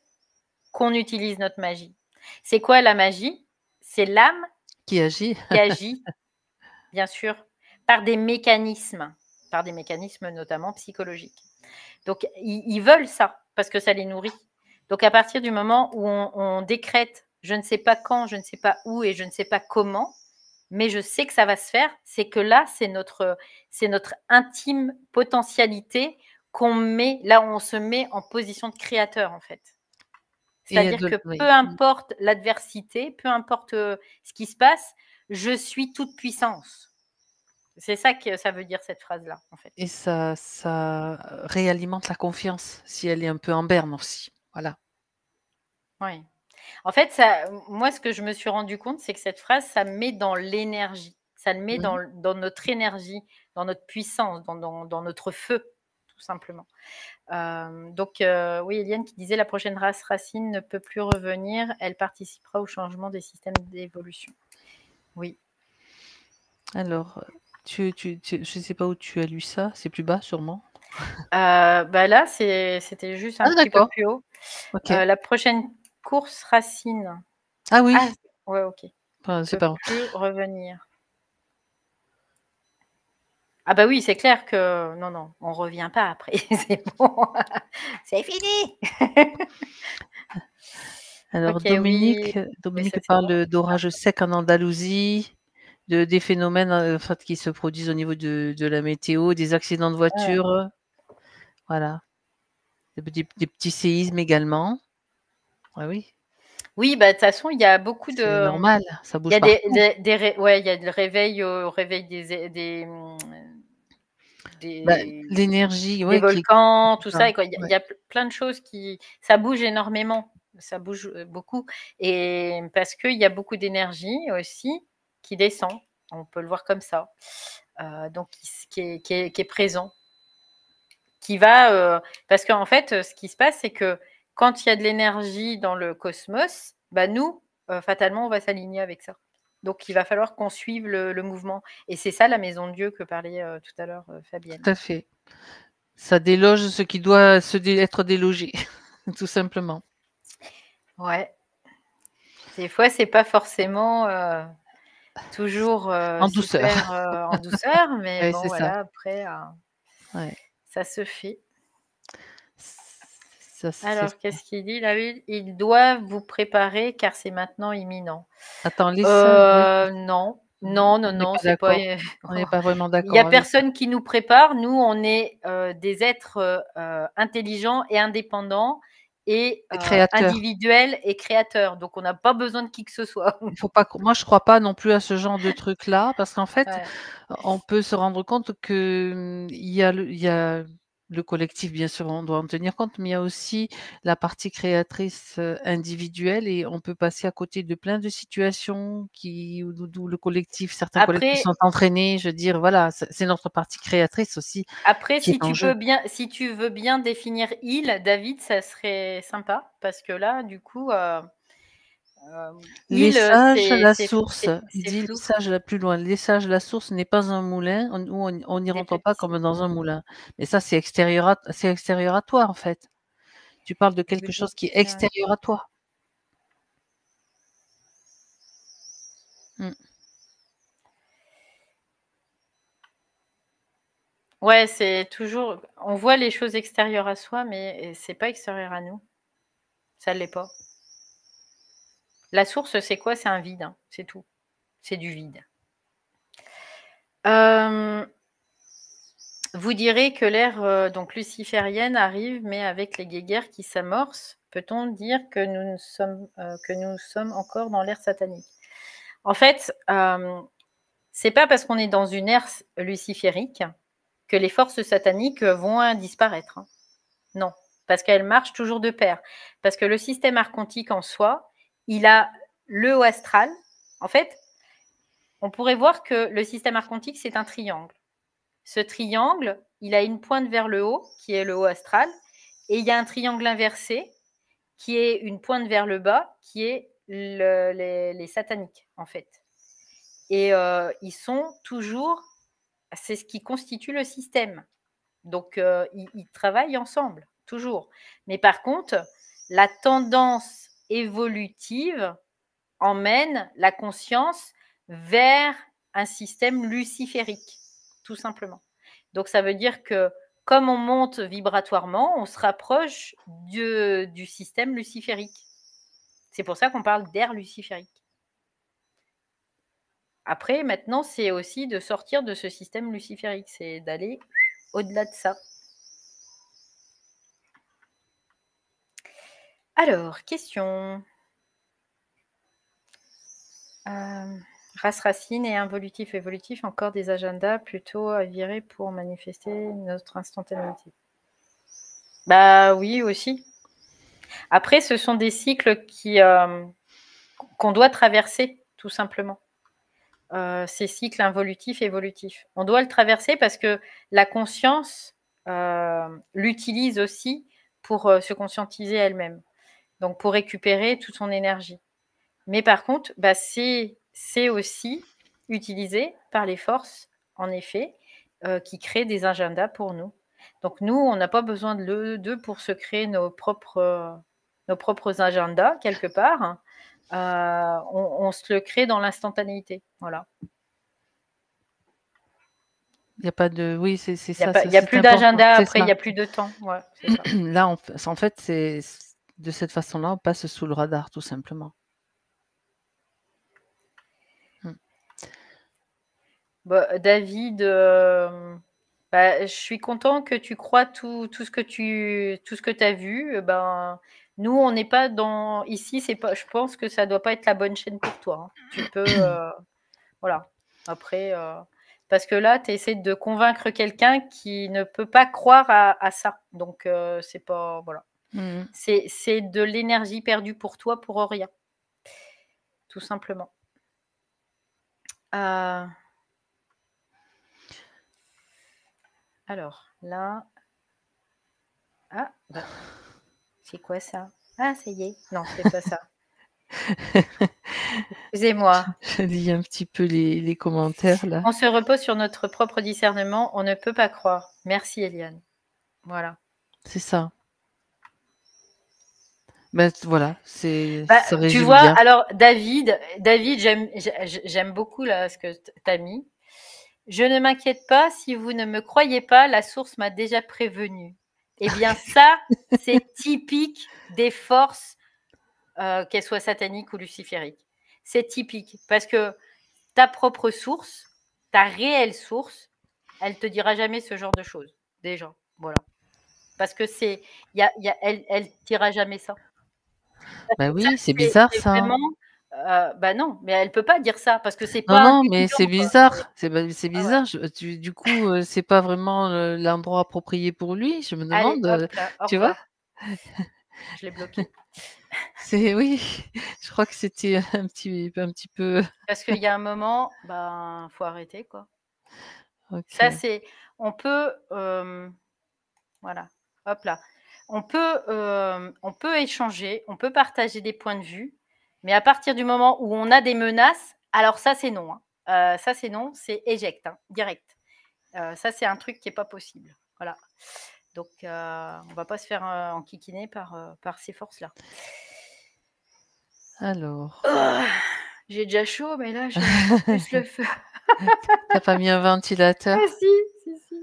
qu'on utilise notre magie. C'est quoi la magie? C'est l'âme Qui agit? qui agit, bien sûr, par des mécanismes notamment psychologiques. Donc ils veulent ça parce que ça les nourrit. Donc à partir du moment où on décrète je ne sais pas quand, je ne sais pas où et je ne sais pas comment, mais je sais que ça va se faire, c'est que là, c'est notre intime potentialité qu'on met là où on se met en position de créateur en fait. Et C'est-à-dire que peu oui. importe l'adversité, peu importe, ce qui se passe, je suis toute puissance. C'est ça que ça veut dire cette phrase-là, en fait. Et ça réalimente la confiance, si elle est un peu en berne aussi. Voilà. Oui. En fait, ça moi, ce que je me suis rendu compte, c'est que cette phrase, ça me met dans l'énergie. Ça me met Mmh. dans notre énergie, dans notre puissance, dans notre feu, tout simplement. Donc oui, Eliane qui disait: «La prochaine race racine ne peut plus revenir, elle participera au changement des systèmes d'évolution». Oui. Alors, je sais pas où tu as lu ça, c'est plus bas sûrement? Là, c'était juste un Ah petit peu d'accord, plus haut. OK. La prochaine course racine. Ah Ah, oui, ouais, OK. enfin, c'est Peut pas plus revenir. Ah bah oui, c'est clair que non, non, on revient pas après, c'est bon, c'est fini. alors OK, oui, mais ça Dominique c'est bon. parle d'orages secs en Andalousie, des phénomènes, en fait, qui se produisent au niveau de la météo, des accidents de Ouais. voiture, voilà. Des petits séismes également. Ah oui, Oui, bah, de toute façon, il y a beaucoup c'est de, normal, ça il y bouge a partout. des ré ouais, il y a le réveil, Bah, des l'énergie, des ouais, qui est volcans, tout ça, ça et quoi. Il ouais. y a plein de choses qui ça bouge énormément, ça bouge, beaucoup et parce qu'il y a beaucoup d'énergie aussi qui descend. On peut le voir comme ça. donc qui est présent, qui va parce qu'en fait, ce qui se passe, c'est que quand il y a de l'énergie dans le cosmos, bah nous, fatalement, on va s'aligner avec ça. Donc, il va falloir qu'on suive le mouvement. Et c'est ça la maison de Dieu que parlait tout à l'heure Fabienne. Tout à fait. Ça déloge ce qui doit être délogé, tout simplement. Ouais. Des fois, c'est pas forcément toujours En douceur. super en douceur, mais Ouais, bon, c'est ça. voilà, après, Ouais. ça se fait. Ça, c'est Alors, ça. qu'est-ce qu'il dit là? Oui, ils doivent vous préparer car c'est maintenant imminent. Attends, les sages, ouais, Non, on non, non, n'est non, pas c'est pas. d'accord. On n'est pas vraiment Il y a d'accord avec ça. personne qui nous prépare. Nous, on est des êtres intelligents et indépendants et Les créateurs. individuels et créateurs. Donc, on n'a pas besoin de qui que ce soit. Il faut pas moi, je crois pas non plus à ce genre de truc-là, parce qu'en fait, Ouais. on peut se rendre compte que, il y a le collectif, bien sûr, on doit en tenir compte, mais il y a aussi la partie créatrice, individuelle et on peut passer à côté de plein de situations où le collectif certains collectifs Après, sont entraînés. Je veux dire, voilà, c'est notre partie créatrice aussi qui est en jeu. si tu veux bien définir il, David, ça serait sympa parce que là, du coup, Les il, sages, la source, il c'est dit: «Les flou, sages» là plus loin, «Les sages, la source n'est pas un moulin, on n'y des rentre pas petits comme signes. dans un moulin». Mais ça, c'est extérieur à toi, en fait. Tu parles de Vous quelque chose dites, qui est extérieur à toi. Mmh. ouais, c'est toujours, on voit les choses extérieures à soi, mais c'est pas extérieur à nous. Ça l'est pas. La source, c'est quoi? C'est un vide, hein, c'est tout. C'est du vide. Vous direz que l'ère donc luciférienne arrive, mais avec les guéguerres qui s'amorcent, peut-on dire que nous sommes encore dans l'ère satanique? En fait, c'est pas parce qu'on est dans une ère luciférique que les forces sataniques vont disparaître, hein. Non, parce qu'elles marchent toujours de pair. Parce que le système archontique en soi, il a le haut astral. En fait, on pourrait voir que le système archontique, c'est un triangle. Ce triangle, il a une pointe vers le haut, qui est le haut astral, et il y a un triangle inversé, qui est une pointe vers le bas, qui est les sataniques, en fait. Et ils sont toujours, c'est ce qui constitue le système. Donc, ils travaillent ensemble, toujours. Mais par contre, la tendance évolutive emmène la conscience vers un système luciférique, tout simplement. Donc, ça veut dire que comme on monte vibratoirement, on se rapproche du système luciférique. C'est pour ça qu'on parle d'air luciférique. Après, maintenant, c'est aussi de sortir de ce système luciférique, c'est d'aller au-delà de ça. Alors, question. Race racine et involutif évolutif, encore des agendas plutôt à virer pour manifester notre instantanéité. Bah oui, aussi. Après, ce sont des cycles qu'on doit traverser, tout simplement. Ces cycles involutifs, évolutifs. On doit le traverser parce que la conscience l'utilise aussi pour se conscientiser elle-même. Donc, pour récupérer toute son énergie. Mais par contre, bah, c'est aussi utilisé par les forces, en effet, qui créent des agendas pour nous. Donc nous, on n'a pas besoin d'eux pour se créer nos propres agendas, quelque part. On se le crée dans l'instantanéité. Voilà. Il y a pas de oui, c'est Il ça, n'y a c'est plus important, d'agenda, c'est après, il ça. n'y a plus de temps. Ouais, c'est ça. Là, en fait, c'est de cette façon-là, on passe sous le radar, tout simplement. Mmh. Bah, David, bah, je suis content que tu crois tout ce que tu as vu. Ben, nous, on n'est pas dans ici, c'est pas, je pense que ça doit pas être la bonne chaîne pour toi, hein. Tu peux, voilà. Après, parce que là, tu essaies de convaincre quelqu'un qui ne peut pas croire à ça. Donc, c'est pas, voilà. Mmh. C'est de l'énergie perdue pour toi pour rien, tout simplement. Alors, là... Ah, bah, c'est quoi ça? Ah, ça y est. Non, c'est pas ça. Excusez-moi. Je lis un petit peu les commentaires là. On se repose sur notre propre discernement. On ne peut pas croire. Merci, Eliane. Voilà. C'est ça. Voilà, ça Tu résume vois, bien. alors David, j'aime beaucoup là ce que tu as mis. Je ne m'inquiète pas si vous ne me croyez pas, la source m'a déjà prévenu. Eh bien, ça, c'est typique des forces, qu'elles soient sataniques ou lucifériques. C'est typique parce que ta propre source, ta réelle source, elle te dira jamais ce genre de choses. Déjà, voilà. Parce que elle dira jamais ça. Bah Ça, oui, c'est bizarre c'est ça. vraiment, bah non, mais elle peut pas dire ça parce que c'est Non, pas non, mais c'est évident, quoi. bizarre. C'est Ah ouais. bizarre. Du coup, c'est pas vraiment l'endroit approprié pour lui. Je me Allez, demande, hop là, au tu vois? revoir. Je l'ai bloqué. Oui, je crois que c'était un petit peu. Parce qu'il y a un moment, ben, faut arrêter, quoi. Ça, OK. c'est on peut, voilà, hop là. On peut échanger, on peut partager des points de vue, mais à partir du moment où on a des menaces, alors ça, c'est non, hein. Ça, c'est non, c'est éjecte, hein, direct. Ça, c'est un truc qui est pas possible. Voilà. Donc, on va pas se faire enquiquiner par ces forces-là. Alors, Oh, j'ai déjà chaud, mais là, j'ai encore plus le feu. t'as pas mis un ventilateur? Ah si, si, si.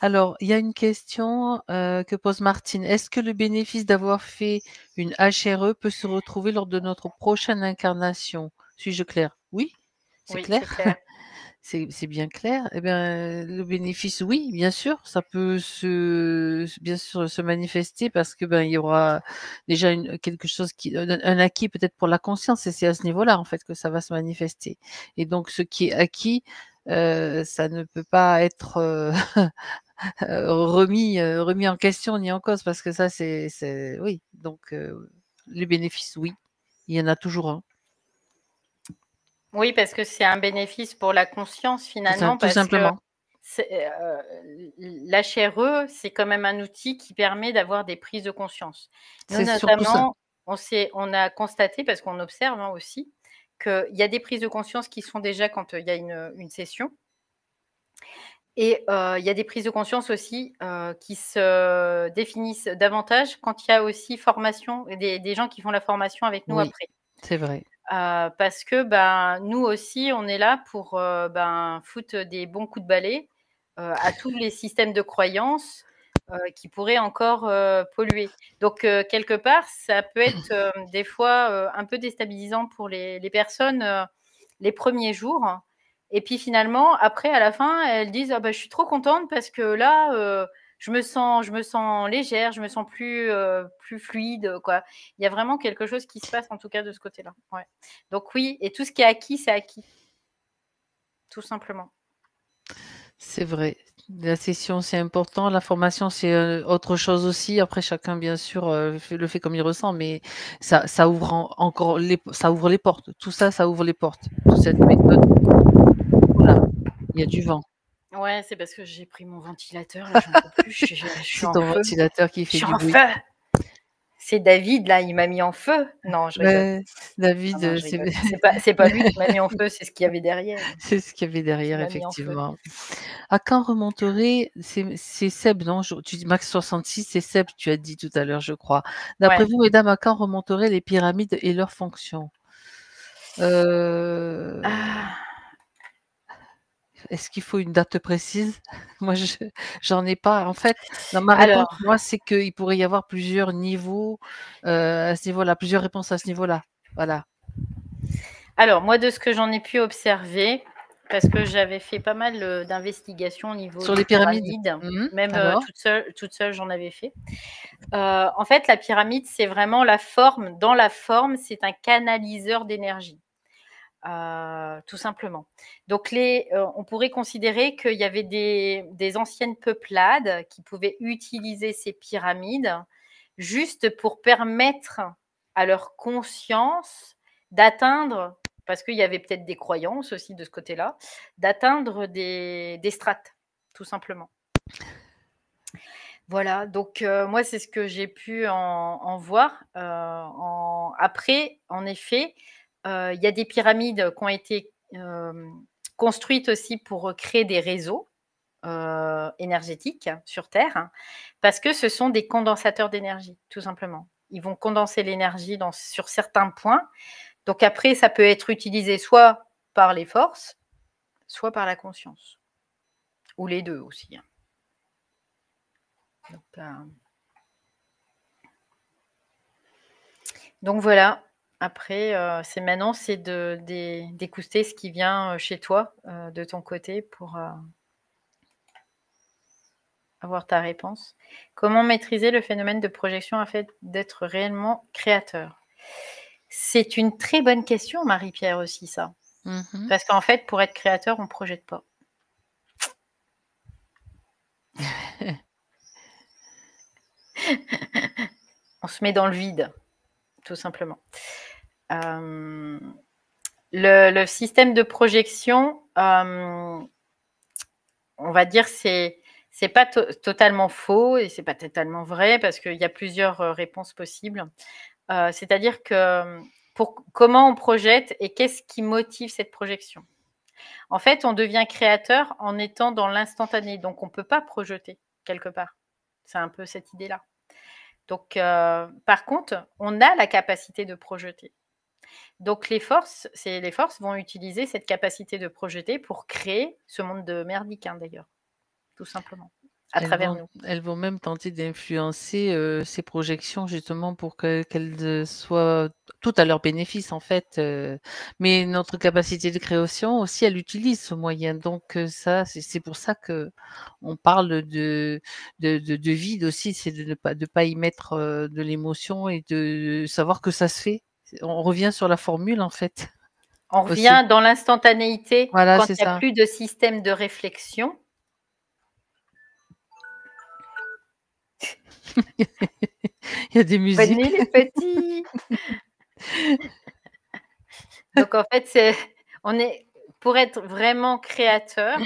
Alors, il y a une question que pose Martine. Est-ce que le bénéfice d'avoir fait une HRE peut se retrouver lors de notre prochaine incarnation? Suis-je clair? Oui, c'est Oui, clair. c'est clair. C'est bien clair. Eh bien, le bénéfice, oui, bien sûr, ça peut bien sûr se manifester parce que ben il y aura déjà quelque chose un acquis peut-être pour la conscience et c'est à ce niveau-là en fait que ça va se manifester. Et donc ce qui est acquis, ça ne peut pas être remis en question ni en cause parce que ça c'est oui. Donc les bénéfices, oui, il y en a toujours un, Oui, parce que c'est un bénéfice pour la conscience finalement, tout parce que simplement. l'HRE, c'est quand même un outil qui permet d'avoir des prises de conscience. Nous, C'est surtout ça. notamment, on a constaté, parce qu'on observe aussi, qu'il y a des prises de conscience qui sont déjà quand il y a une session. Et il y a des prises de conscience aussi qui se définissent davantage quand il y a aussi formation, des gens qui font la formation avec nous Oui, après. c'est vrai. Parce que ben, nous aussi, on est là pour ben, foutre des bons coups de balai à tous les systèmes de croyances qui pourraient encore polluer. Donc, quelque part, ça peut être des fois un peu déstabilisant pour les personnes les premiers jours. Et puis finalement, après, à la fin, elles disent ah, bah, je suis trop contente parce que là, je me sens légère, je me sens plus fluide. Quoi. Il y a vraiment quelque chose qui se passe, en tout cas, de ce côté-là. Ouais. Donc oui, et tout ce qui est acquis, c'est acquis, tout simplement. C'est vrai. La session, c'est important. La formation, c'est autre chose aussi. Après, chacun, bien sûr, le fait comme il ressent, mais ça ouvre encore ça ouvre les portes. Tout ça, ça ouvre les portes. Toute cette méthode. Oula, il y a du vent. Ouais, c'est parce que j'ai pris mon ventilateur, là, j'en peux plus, je suis C'est en ton feu. ventilateur qui Je fait suis du en bruit. feu. C'est David, là, il m'a mis en feu. Non, je rigole. Ouais, Non, David, non, je rigole. C'est pas lui qui m'a mis en feu, c'est ce qu'il y avait derrière c'est ce qu'il y avait qui derrière, m'a mis en feu. effectivement. À quand remonterait, c'est Seb, non? Tu dis Max 66, c'est Seb, tu as dit tout à l'heure, je crois. D'après Ouais. vous, mesdames, à quand remonteraient les pyramides et leurs fonctions? Euh, Ah, Est-ce qu'il faut une date précise? Moi, j'en ai pas. En fait, dans ma réponse, alors, moi, c'est qu'il pourrait y avoir plusieurs niveaux à ce niveau-là, plusieurs réponses à ce niveau-là. Voilà. moi, de ce que j'en ai pu observer, parce que j'avais fait pas mal d'investigations au niveau Sur des les pyramides. pyramides, Mhm. même Alors, toute seule, j'en avais fait. En fait, la pyramide, c'est vraiment la forme. Dans la forme, c'est un canaliseur d'énergie. Tout simplement. Donc, on pourrait considérer qu'il y avait des anciennes peuplades qui pouvaient utiliser ces pyramides juste pour permettre à leur conscience d'atteindre, parce qu'il y avait peut-être des croyances aussi de ce côté-là, d'atteindre des strates, tout simplement. Voilà, donc moi, c'est ce que j'ai pu en voir. Après, en effet, il y a des pyramides qui ont été construites aussi pour créer des réseaux énergétiques sur Terre, hein, parce que ce sont des condensateurs d'énergie, tout simplement. Ils vont condenser l'énergie sur certains points. Donc après, ça peut être utilisé soit par les forces, soit par la conscience, ou les deux aussi, hein. Donc voilà. Après, c'est maintenant, c'est d'écouter ce qui vient chez toi, de ton côté, pour avoir ta réponse. Comment maîtriser le phénomène de projection afin d'être réellement créateur? C'est une très bonne question, Marie-Pierre, aussi, ça. Mhm. Parce qu'en fait, pour être créateur, on ne projette pas. On se met dans le vide, tout simplement. Le système de projection, on va dire, c'est pas totalement faux et c'est pas totalement vrai parce qu'il y a plusieurs réponses possibles. C'est-à-dire que comment on projette et qu'est-ce qui motive cette projection? En fait, on devient créateur en étant dans l'instantané, donc on ne peut pas projeter quelque part. C'est un peu cette idée-là. Donc, par contre, on a la capacité de projeter. Donc les forces vont utiliser cette capacité de projeter pour créer ce monde de merdique, hein, d'ailleurs, tout simplement, à travers nous. Elles vont même tenter d'influencer ces projections justement pour qu'elles soient toutes à leur bénéfice en fait. Mais notre capacité de création aussi, elle utilise ce moyen. Donc ça, c'est pour ça que on parle de vide aussi, c'est de ne pas y mettre de l'émotion et de savoir que ça se fait. On revient sur la formule en fait On aussi. revient dans l'instantanéité Voilà, quand c'est il n'y a ça. plus de système de réflexion. Il y a des Bonne musiques. nuit les petits. Donc en fait, on est pour être vraiment créateur,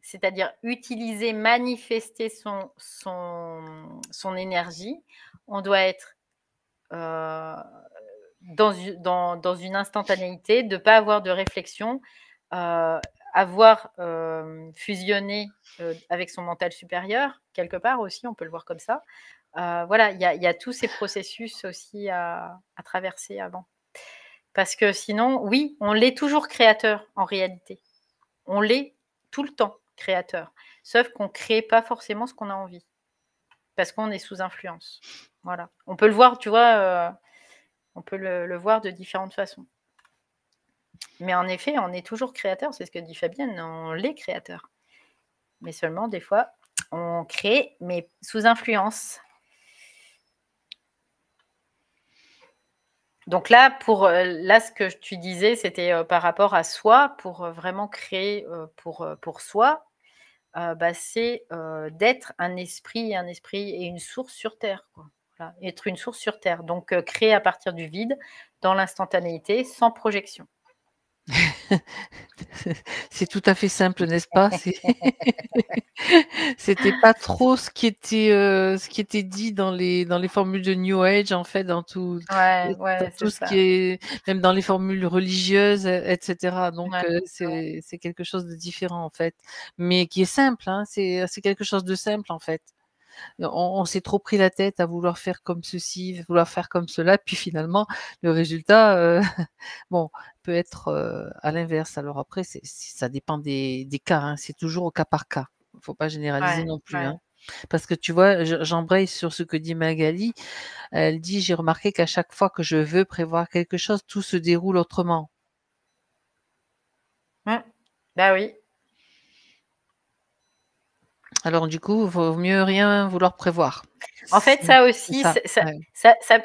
c'est-à-dire utiliser, manifester son énergie, on doit être dans une instantanéité, de ne pas avoir de réflexion, avoir fusionné avec son mental supérieur, quelque part aussi, on peut le voir comme ça. Voilà, il y a tous ces processus aussi à traverser avant. Parce que sinon, oui, on l'est toujours créateur en réalité. On l'est tout le temps créateur. Sauf qu'on ne crée pas forcément ce qu'on a envie. Parce qu'on est sous influence. Voilà. On peut le voir, tu vois, on peut le voir de différentes façons. Mais en effet, on est toujours créateur, c'est ce que dit Fabienne, on l'est créateur. Mais seulement, des fois, on crée, mais sous influence. Donc là, ce que tu disais, c'était par rapport à soi, pour vraiment créer pour soi, c'est d'être un esprit et une source sur Terre, quoi. Voilà, être une source sur Terre. Donc créer à partir du vide, dans l'instantanéité, sans projection. C'est tout à fait simple, n'est-ce pas? C'était pas trop ce qui était dit dans les formules de New Age, en fait, dans Ouais, c'est tout ce ça. qui est même dans les formules religieuses, et cetera. Donc Ouais, c'est quelque chose de différent, en fait, mais qui est simple, hein. C'est quelque chose de simple, en fait. On s'est trop pris la tête à vouloir faire comme ceci, vouloir faire comme cela, puis finalement le résultat, bon, peut être, à l'inverse. Alors après, ça dépend des cas, hein, c'est toujours au cas par cas. Il ne faut pas généraliser ouais, non plus, ouais. hein. Parce que tu vois, j'embraye sur ce que dit Magali. Elle dit: «J'ai remarqué qu'à chaque fois que je veux prévoir quelque chose, tout se déroule autrement». Bah oui. Alors du coup, vaut mieux rien vouloir prévoir. En fait, C'est ça c'est aussi, ça, ouais.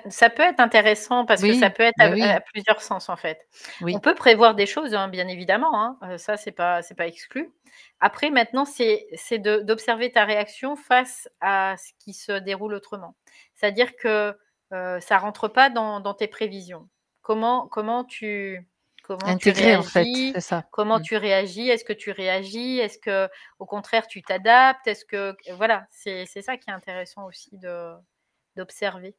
ça peut être intéressant parce que ça Oui, peut être bah oui, à plusieurs sens, en fait. On oui. peut prévoir des choses, hein, bien évidemment, hein, ça, c'est pas exclu. Après, maintenant, c'est d'observer ta réaction face à ce qui se déroule autrement. C'est-à-dire que ça rentre pas dans tes prévisions. Comment Comment tu Intégrer, en fait, réagis? c'est ça. Comment tu réagis? Est-ce que tu réagis? Est-ce que, au contraire, tu t'adaptes? Est-ce que voilà, c'est ça qui est intéressant aussi d'observer,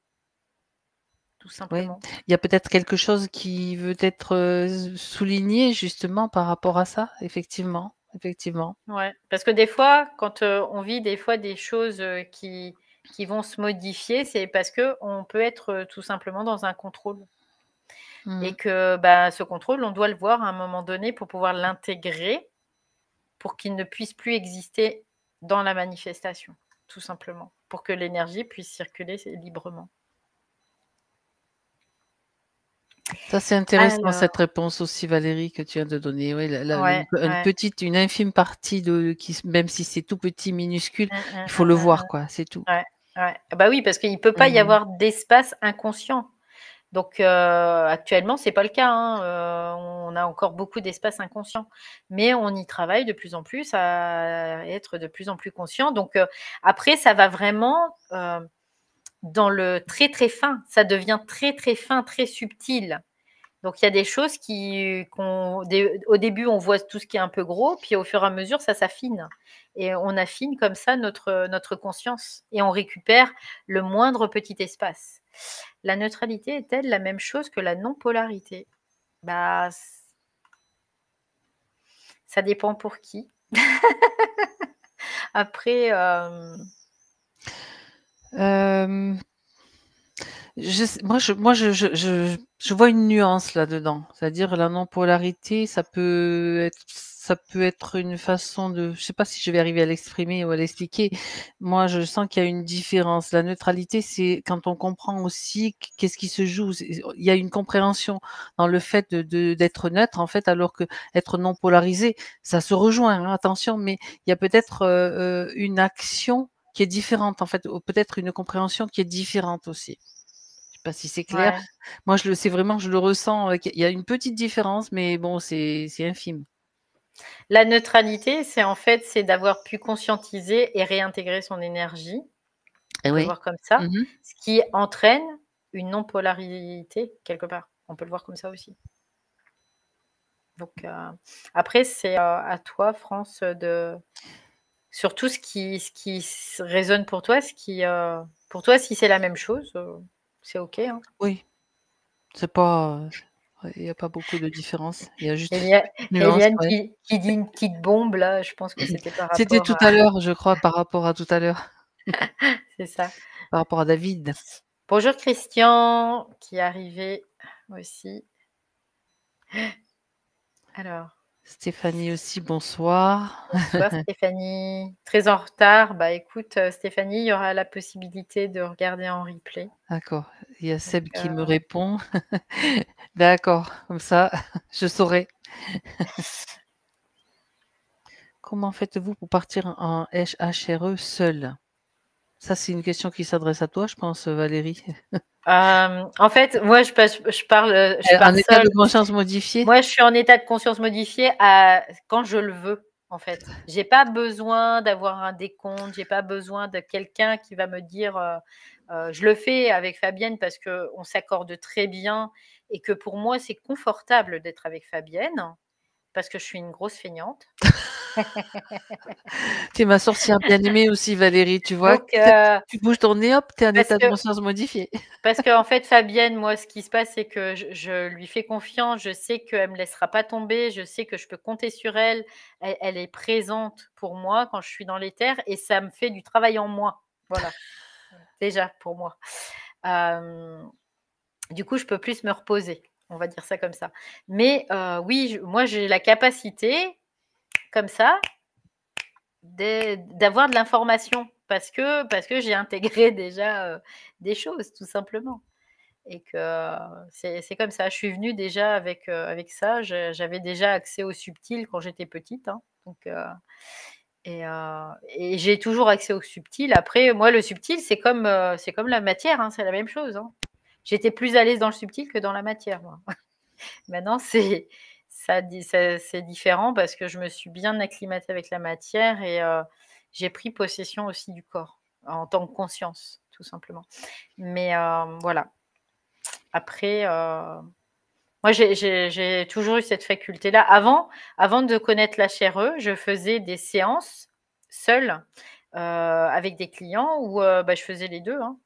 tout Oui. simplement. Il y a peut-être quelque chose qui veut être, souligné justement par rapport à ça? Effectivement, effectivement. Ouais, parce que des fois, quand, on vit des fois des choses, qui vont se modifier, c'est parce qu'on peut être, tout simplement dans un contrôle Mmh. et que, bah, ce contrôle, on doit le voir à un moment donné pour pouvoir l'intégrer, pour qu'il ne puisse plus exister dans la manifestation, tout simplement, pour que l'énergie puisse circuler librement. Ça, c'est intéressant Alors cette réponse aussi Valérie que tu viens de donner. Oui, la ouais, ouais. une infime partie de qui s même si c'est tout petit, minuscule, Mmh, mmh, il faut mmh, le mmh, voir quoi, c'est tout. ouais, ouais. Ah bah, oui, parce qu'il ne peut pas y Mmh. avoir d'espace inconscient. Donc, actuellement, c'est pas le cas, hein, on a encore beaucoup d'espace inconscient. Mais on y travaille de plus en plus à être de plus en plus conscient. Donc, après ça va vraiment, dans le très, très fin. Ça devient très, très fin, très subtil. Donc il y a des choses au début, on voit tout ce qui est un peu gros, puis au fur et à mesure, ça s'affine. Et on affine comme ça notre conscience et on récupère le moindre petit espace. La neutralité est-elle la même chose que la non-polarité? Bah, ça dépend pour qui. Après, Hem, je sais moi je vois une nuance là-dedans. C'est-à-dire la non-polarité, ça peut être une façon de je sais pas si je vais arriver à l'exprimer ou à l'expliquer. Moi, je sens qu'il y a une différence. La neutralité, c'est quand on comprend aussi qu'est-ce qui se joue. Il y a une compréhension dans le fait d'être neutre, en fait, alors que être non polarisé, ça se rejoint, hein, attention, mais il y a peut-être, une action qui est différente, en fait, ou peut-être une compréhension qui est différente aussi. Je sais pas si c'est clair? ouais. Moi, c'est vraiment je le ressens, qu'il y a une petite différence, mais bon, c'est infime. La neutralité, c'est d'avoir pu conscientiser et réintégrer son énergie. Et On peut le oui. voir comme ça, Mmh. ce qui entraîne une non-polarité quelque part. On peut le voir comme ça aussi. Donc, après, c'est, à toi, France, de surtout résonne pour toi, pour toi, si c'est la même chose, c'est OK, hein. Oui, c'est pas, ouais, il y a pas beaucoup de différence. Il y a juste Elia nuance, Eliane ouais. qui dit une petite bombe là, je pense que c'était par C'était rapport tout à à l'heure, je crois, par rapport à tout à l'heure, c'est ça. par rapport à David. Bonjour Christian, qui est arrivé aussi. Alors, Stéphanie aussi, bonsoir. bonsoir Stéphanie. Très en retard. Bah, écoute, Stéphanie, il y aura la possibilité de regarder en replay. D'accord, il y a Donc, Seb qui me répond. D'accord, comme ça, je saurai. Comment faites-vous pour partir en HRE seul? Ça, c'est une question qui s'adresse à toi, je pense, Valérie. en fait, moi, je En pars état seule. de conscience modifié? Moi, je suis en état de conscience modifié à quand je le veux, en fait. J'ai pas besoin d'avoir un décompte, j'ai pas besoin de quelqu'un qui va me dire, je le fais avec Fabienne parce qu'on s'accorde très bien et que pour moi, c'est confortable d'être avec Fabienne parce que je suis une grosse feignante. Tu es ma sorcière bien-aimée aussi Valérie, tu vois? Donc, Tu bouges ton nez, hop, tu es en parce état de que conscience modifié. Parce qu'en fait, Fabienne, moi, ce qui se passe, c'est que je lui fais confiance. Je sais qu'elle me laissera pas tomber. Je sais que je peux compter sur elle. Elle est présente pour moi quand je suis dans les terres et ça me fait du travail en moins. Voilà, déjà pour moi. Hem, du coup, je peux plus me reposer, on va dire ça comme ça. Mais oui, moi, j'ai la capacité, comme ça, d'avoir de l'information parce que j'ai intégré déjà, des choses, tout simplement. Et que c'est comme ça. Je suis venue déjà avec ça. J'avais déjà accès au subtil quand j'étais petite, hein, donc et j'ai toujours accès au subtil. Après, moi, le subtil, c'est comme la matière, hein, c'est la même chose, hein. J'étais plus à l'aise dans le subtil que dans la matière, moi. Maintenant, c'est différent parce que je me suis bien acclimatée avec la matière et j'ai pris possession aussi du corps, en tant que conscience, tout simplement. Mais voilà. Après, Moi, j'ai toujours eu cette faculté-là. Avant de connaître la HRE, je faisais des séances seule avec des clients où bah, je faisais les deux. Hein.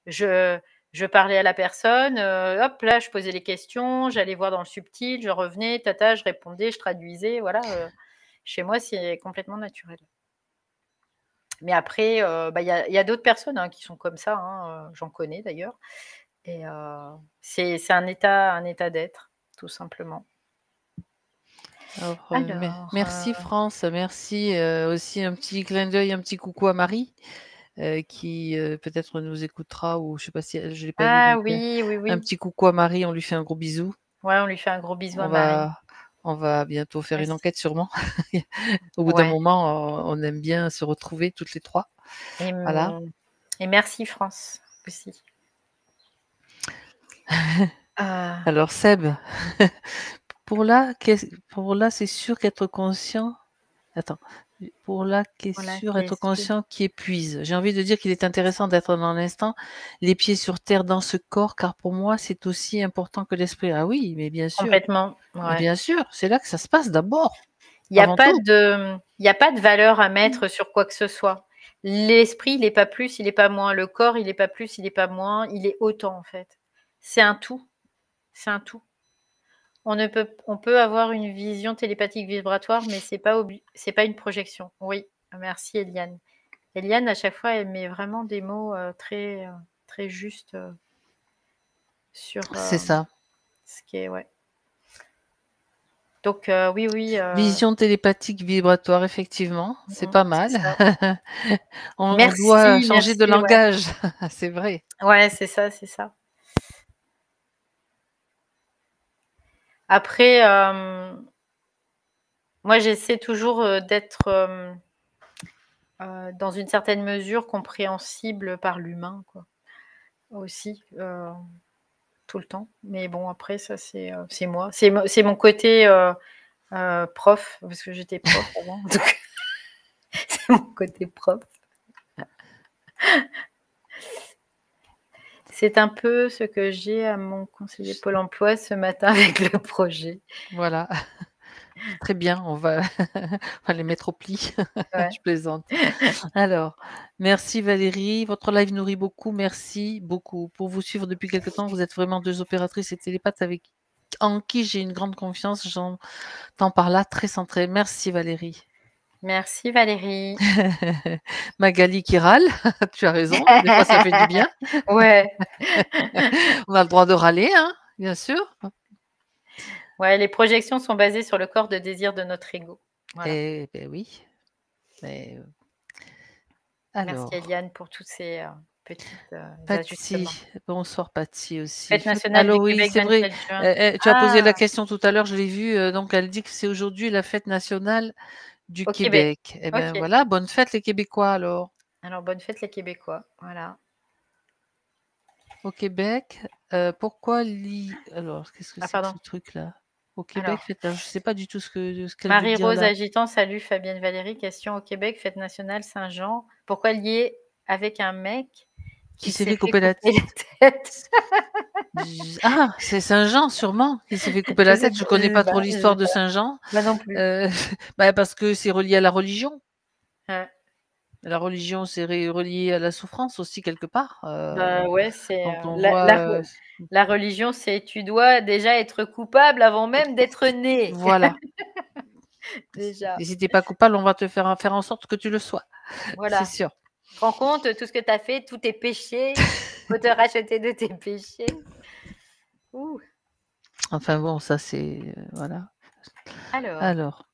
Je, je parlais à la personne, hop, là, je posais les questions, j'allais voir dans le subtil, je revenais, tata, je répondais, je traduisais. Voilà. Chez moi, c'est complètement naturel. Mais après, bah, y a d'autres personnes hein, qui sont comme ça. Hein, j'en connais d'ailleurs. Et c'est un état d'être, tout simplement. Alors, Alors, merci France, merci aussi un petit clin d'œil, un petit coucou à Marie qui peut-être nous écoutera ou je sais pas si je l'ai pas vu ah donc oui, oui, un oui. petit coucou à Marie, on lui fait un gros bisou. Ouais, on lui fait un gros bisou On à Marie. va on va bientôt faire une Merci. enquête sûrement. Au bout d'un Ouais. moment, on aime bien se retrouver toutes les 3. Et, Voilà. et merci France aussi. Alors Seb, pour là, c'est sûr qu'être conscient. Attends. Pour là, qu'est Voilà, sûr, être qu'est-ce que... conscient qui épuise. J'ai envie de dire qu'il est intéressant d'être dans l'instant, les pieds sur terre dans ce corps, car pour moi, c'est aussi important que l'esprit. Ah oui, mais bien sûr. Complètement, Mais ouais. bien sûr, c'est là que ça se passe d'abord, Il n'y a avant pas tout. de, il y a pas de valeur à mettre sur quoi que ce soit. L'esprit, il n'est pas plus, il n'est pas moins. Le corps, il n'est pas plus, il n'est pas moins. Il est autant, en fait. C'est un tout. C'est un tout. On peut avoir une vision télépathique vibratoire, mais c'est pas une projection. Oui, merci Eliane. Eliane, à chaque fois, elle met vraiment des mots très justes sur C'est ça. ce qui est, ouais. Donc, oui, oui. Vision télépathique vibratoire, effectivement, c'est pas C'est mal. ça. On doit Merci, changer de merci, ouais. langage, c'est vrai. Ouais, c'est ça, c'est ça. Après, moi, j'essaie toujours d'être dans une certaine mesure compréhensible par l'humain, quoi. Aussi, tout le temps. Mais bon, après, ça, c'est moi. C'est mon côté prof, parce que j'étais prof avant. Donc, c'est mon côté prof. C'est un peu ce que j'ai à mon conseiller Pôle emploi ce matin avec le projet. Voilà. Très bien, on va on va les mettre au pli. Ouais. Je plaisante. Alors, merci Valérie, votre live nourrit beaucoup, merci beaucoup. Pour vous suivre depuis quelque temps, vous êtes vraiment 2 opératrices et télépathes en qui j'ai une grande confiance, j'entends par là très centré. Merci Valérie. Merci Valérie. Magali qui râle, tu as raison, des fois ça fait du bien. Ouais. On a le droit de râler, hein, bien sûr. Ouais, les projections sont basées sur le corps de désir de notre ego. Voilà. Eh beh oui, mais Merci alors, Eliane pour tous ces petits ajustements. Patsy, bonsoir Patsy aussi. Fête nationale Alors du oui, Québec, c'est vrai, 27 juin. tu as posé la Ah, question tout à l'heure, je l'ai vu, donc elle dit que c'est aujourd'hui la fête nationale du au Québec. Québec. Eh ben Ok. voilà, bonne fête les Québécois alors. Alors, bonne fête les Québécois. Voilà. Au Québec, pourquoi alors qu'est-ce que Ah, c'est que pardon. ce truc-là? Au Québec, Alors, je sais pas du tout ce qu'elle veut dire Marie-Rose là. Agitant, salut Fabienne Valérie. Question au Québec, fête nationale Saint-Jean. Pourquoi lié avec un mec Qui qui s'est s'est fait fait couper la couper la tête? Ah, c'est Saint-Jean sûrement qui s'est fait couper Je la sais tête. Je pas, connais pas trop l'histoire de Saint-Jean. moi non plus. Bah, parce que c'est relié à la religion. Ouais. La religion, c'est relié à la souffrance aussi quelque part. Bah ouais, c'est Quand on voit, la religion, c'est tu dois déjà être coupable avant même d'être né. voilà. Déjà. Et si t'es pas coupable, on va te faire en sorte que tu le sois. C'est Voilà. sûr. Tu te rends compte, tout ce que tu as fait, tous tes péchés, faut te racheter de tes péchés. Ouh. Enfin bon, ça c'est voilà. Alors, Alors,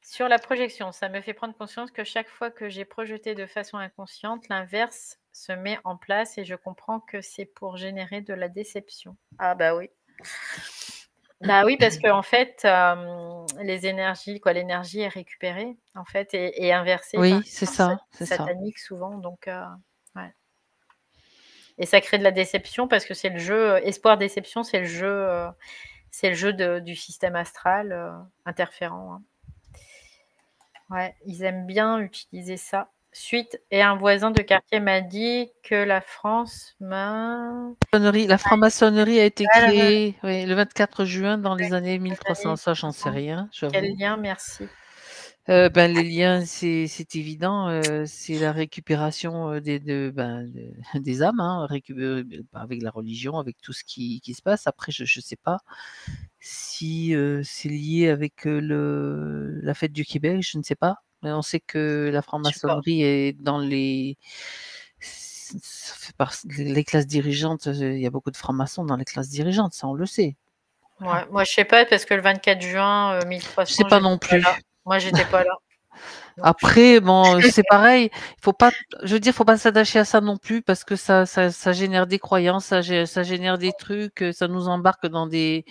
sur la projection, ça me fait prendre conscience que chaque fois que j'ai projeté de façon inconsciente, l'inverse se met en place et je comprends que c'est pour générer de la déception. Ah bah oui. Bah oui, parce qu'en fait, les énergies, quoi, l'énergie est récupérée, en fait, et inversée oui, c'est par ça, c'est ça. satanique souvent, donc ouais. Et ça crée de la déception parce que c'est le jeu, espoir-déception, c'est le jeu du système astral interférent. Hein. Ouais, ils aiment bien utiliser ça suite et un voisin de quartier m'a dit que la France m'a... La franc-maçonnerie a été Ah là là, créée le 24 juin dans les années les 1300. années Ça, j'en sais 300. rien, Quel j'avoue. lien, merci. Ben, les liens, c'est évident, c'est la récupération des âmes, hein, avec la religion, avec tout ce qui se passe. Après, je ne sais pas si c'est lié avec la fête du Québec, je ne sais pas. Mais on sait que la Je sais pas. franc-maçonnerie est dans ça fait les classes dirigeantes, il y a beaucoup de francs-maçons dans les classes dirigeantes, ça on le sait. Voilà. Ouais, moi je sais pas parce que le 24 juin Je sais 1300, pas j'étais non pas là. plus. Moi j'étais pas là. Donc Après, bon, c'est pareil. Faut pas, je veux dire, faut pas s'attacher à ça non plus parce que ça génère des croyances, ça génère des trucs, ça nous embarque dans des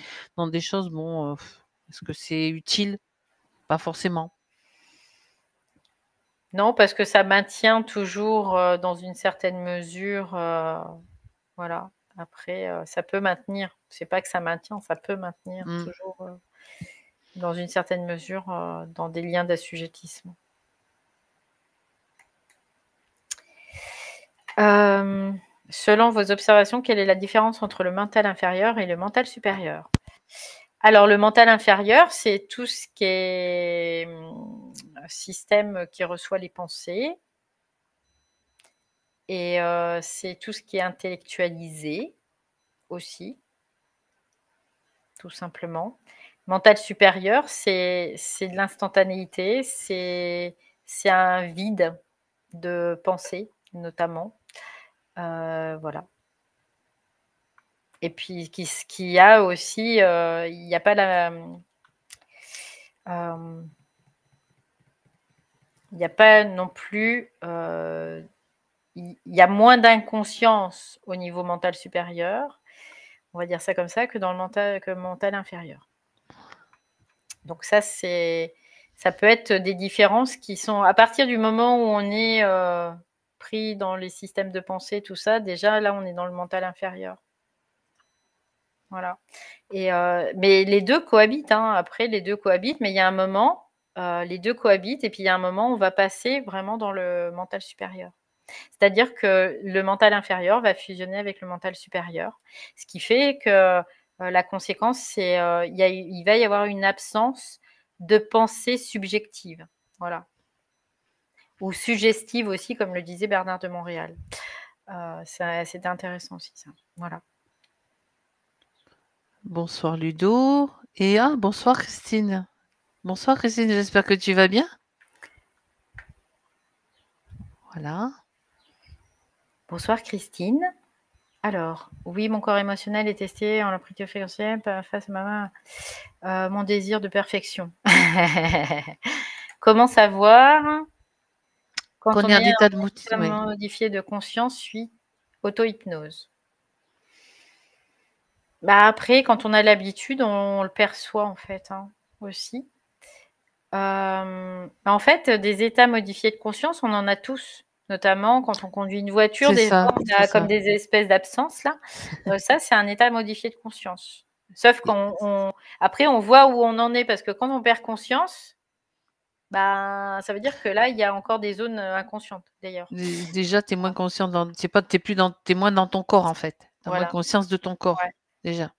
choses. Bon, est-ce que c'est utile? Pas forcément. non, parce que ça maintient toujours dans une certaine mesure, voilà. Après, ça peut maintenir. C'est pas que ça maintient, ça peut maintenir Mm. toujours dans une certaine mesure dans des liens d'assujettissement. Selon vos observations, quelle est la différence entre le mental inférieur et le mental supérieur? Alors, le mental inférieur, c'est tout ce qui est système qui reçoit les pensées. Et c'est tout ce qui est intellectualisé aussi, tout simplement. Mental supérieur, c'est de l'instantanéité, c'est un vide de pensée, notamment. Voilà. Et puis, ce qu'il y a aussi, il n'y a pas la. Il n'y a pas non plus. Il y a moins d'inconscience au niveau mental supérieur, on va dire ça comme ça, que dans le mental inférieur. Donc ça peut être des différences qui sont à partir du moment où on est pris dans les systèmes de pensée, tout ça, déjà là on est dans le mental inférieur. Voilà. Et mais les deux cohabitent, hein. Après les deux cohabitent, mais il y a un moment, les deux cohabitent et puis il y a un moment où on va passer vraiment dans le mental supérieur. C'est-à-dire que le mental inférieur va fusionner avec le mental supérieur, ce qui fait que la conséquence, c'est il va y avoir une absence de pensée subjective, voilà, ou suggestive aussi, comme le disait Bernard de Montréal. C'était intéressant aussi ça. Voilà. Bonsoir Ludo. Et bonsoir Christine. Bonsoir Christine, j'espère que tu vas bien. Voilà. Bonsoir Christine. Alors, oui, mon corps émotionnel est testé en l'application financière face à mon désir de perfection. Comment savoir quand Qu'on on est est en état de en état oui. modifié de conscience suite auto-hypnose? Bah après, quand on a l'habitude, on le perçoit en fait hein, aussi. En fait, des états modifiés de conscience, on en a tous. Notamment quand on conduit une voiture, C'est des ça, fois, on c'est a comme ça. des espèces d'absences là. Ça, c'est un état modifié de conscience. Sauf après, on voit où on en est parce que quand on perd conscience, bah, ça veut dire que là, il y a encore des zones inconscientes d'ailleurs. Déjà, tu es moins conscient t'es moins dans ton corps en fait. Tu as moins Voilà. conscience de ton corps, Ouais. déjà.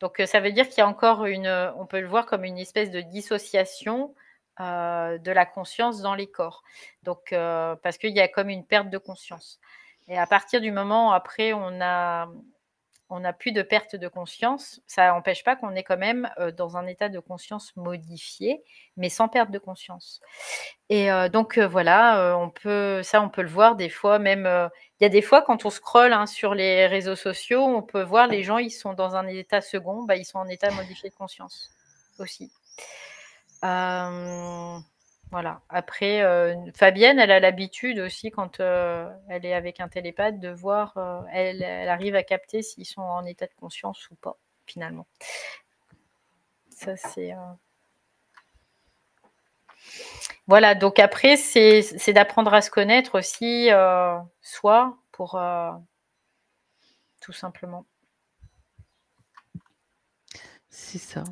Donc, ça veut dire qu'il y a encore on peut le voir comme une espèce de dissociation de la conscience dans les corps. Donc, parce qu'il y a comme une perte de conscience. Et à partir du moment où après on n'a plus de perte de conscience, ça n'empêche pas qu'on est quand même dans un état de conscience modifié, mais sans perte de conscience. Et donc voilà, on peut le voir des fois même, il y a des fois quand on scrolle, hein, sur les réseaux sociaux, on peut voir les gens, ils sont dans un état second, bah, ils sont en état modifié de conscience aussi. Voilà. Après, Fabienne, elle a l'habitude aussi quand, elle est avec un télépathe de voir, elle arrive à capter s'ils sont en état de conscience ou pas, finalement. Ça c'est, Voilà, donc après, c'est d'apprendre à se connaître aussi, soi, pour tout simplement. C'est ça.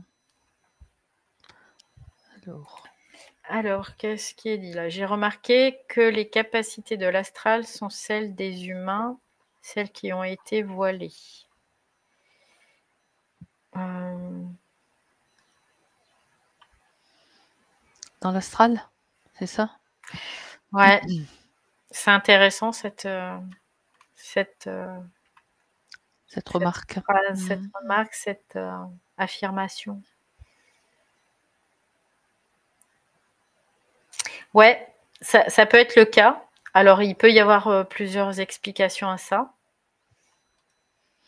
Alors. Alors, qu'est-ce qui est dit là? J'ai remarqué que les capacités de l'astral sont celles des humains, celles qui ont été voilées. Dans l'astral, c'est ça? Ouais, c'est intéressant cette Remarque. phrase, cette remarque, cette affirmation. Ouais, ça peut être le cas. Alors, il peut y avoir plusieurs explications à ça.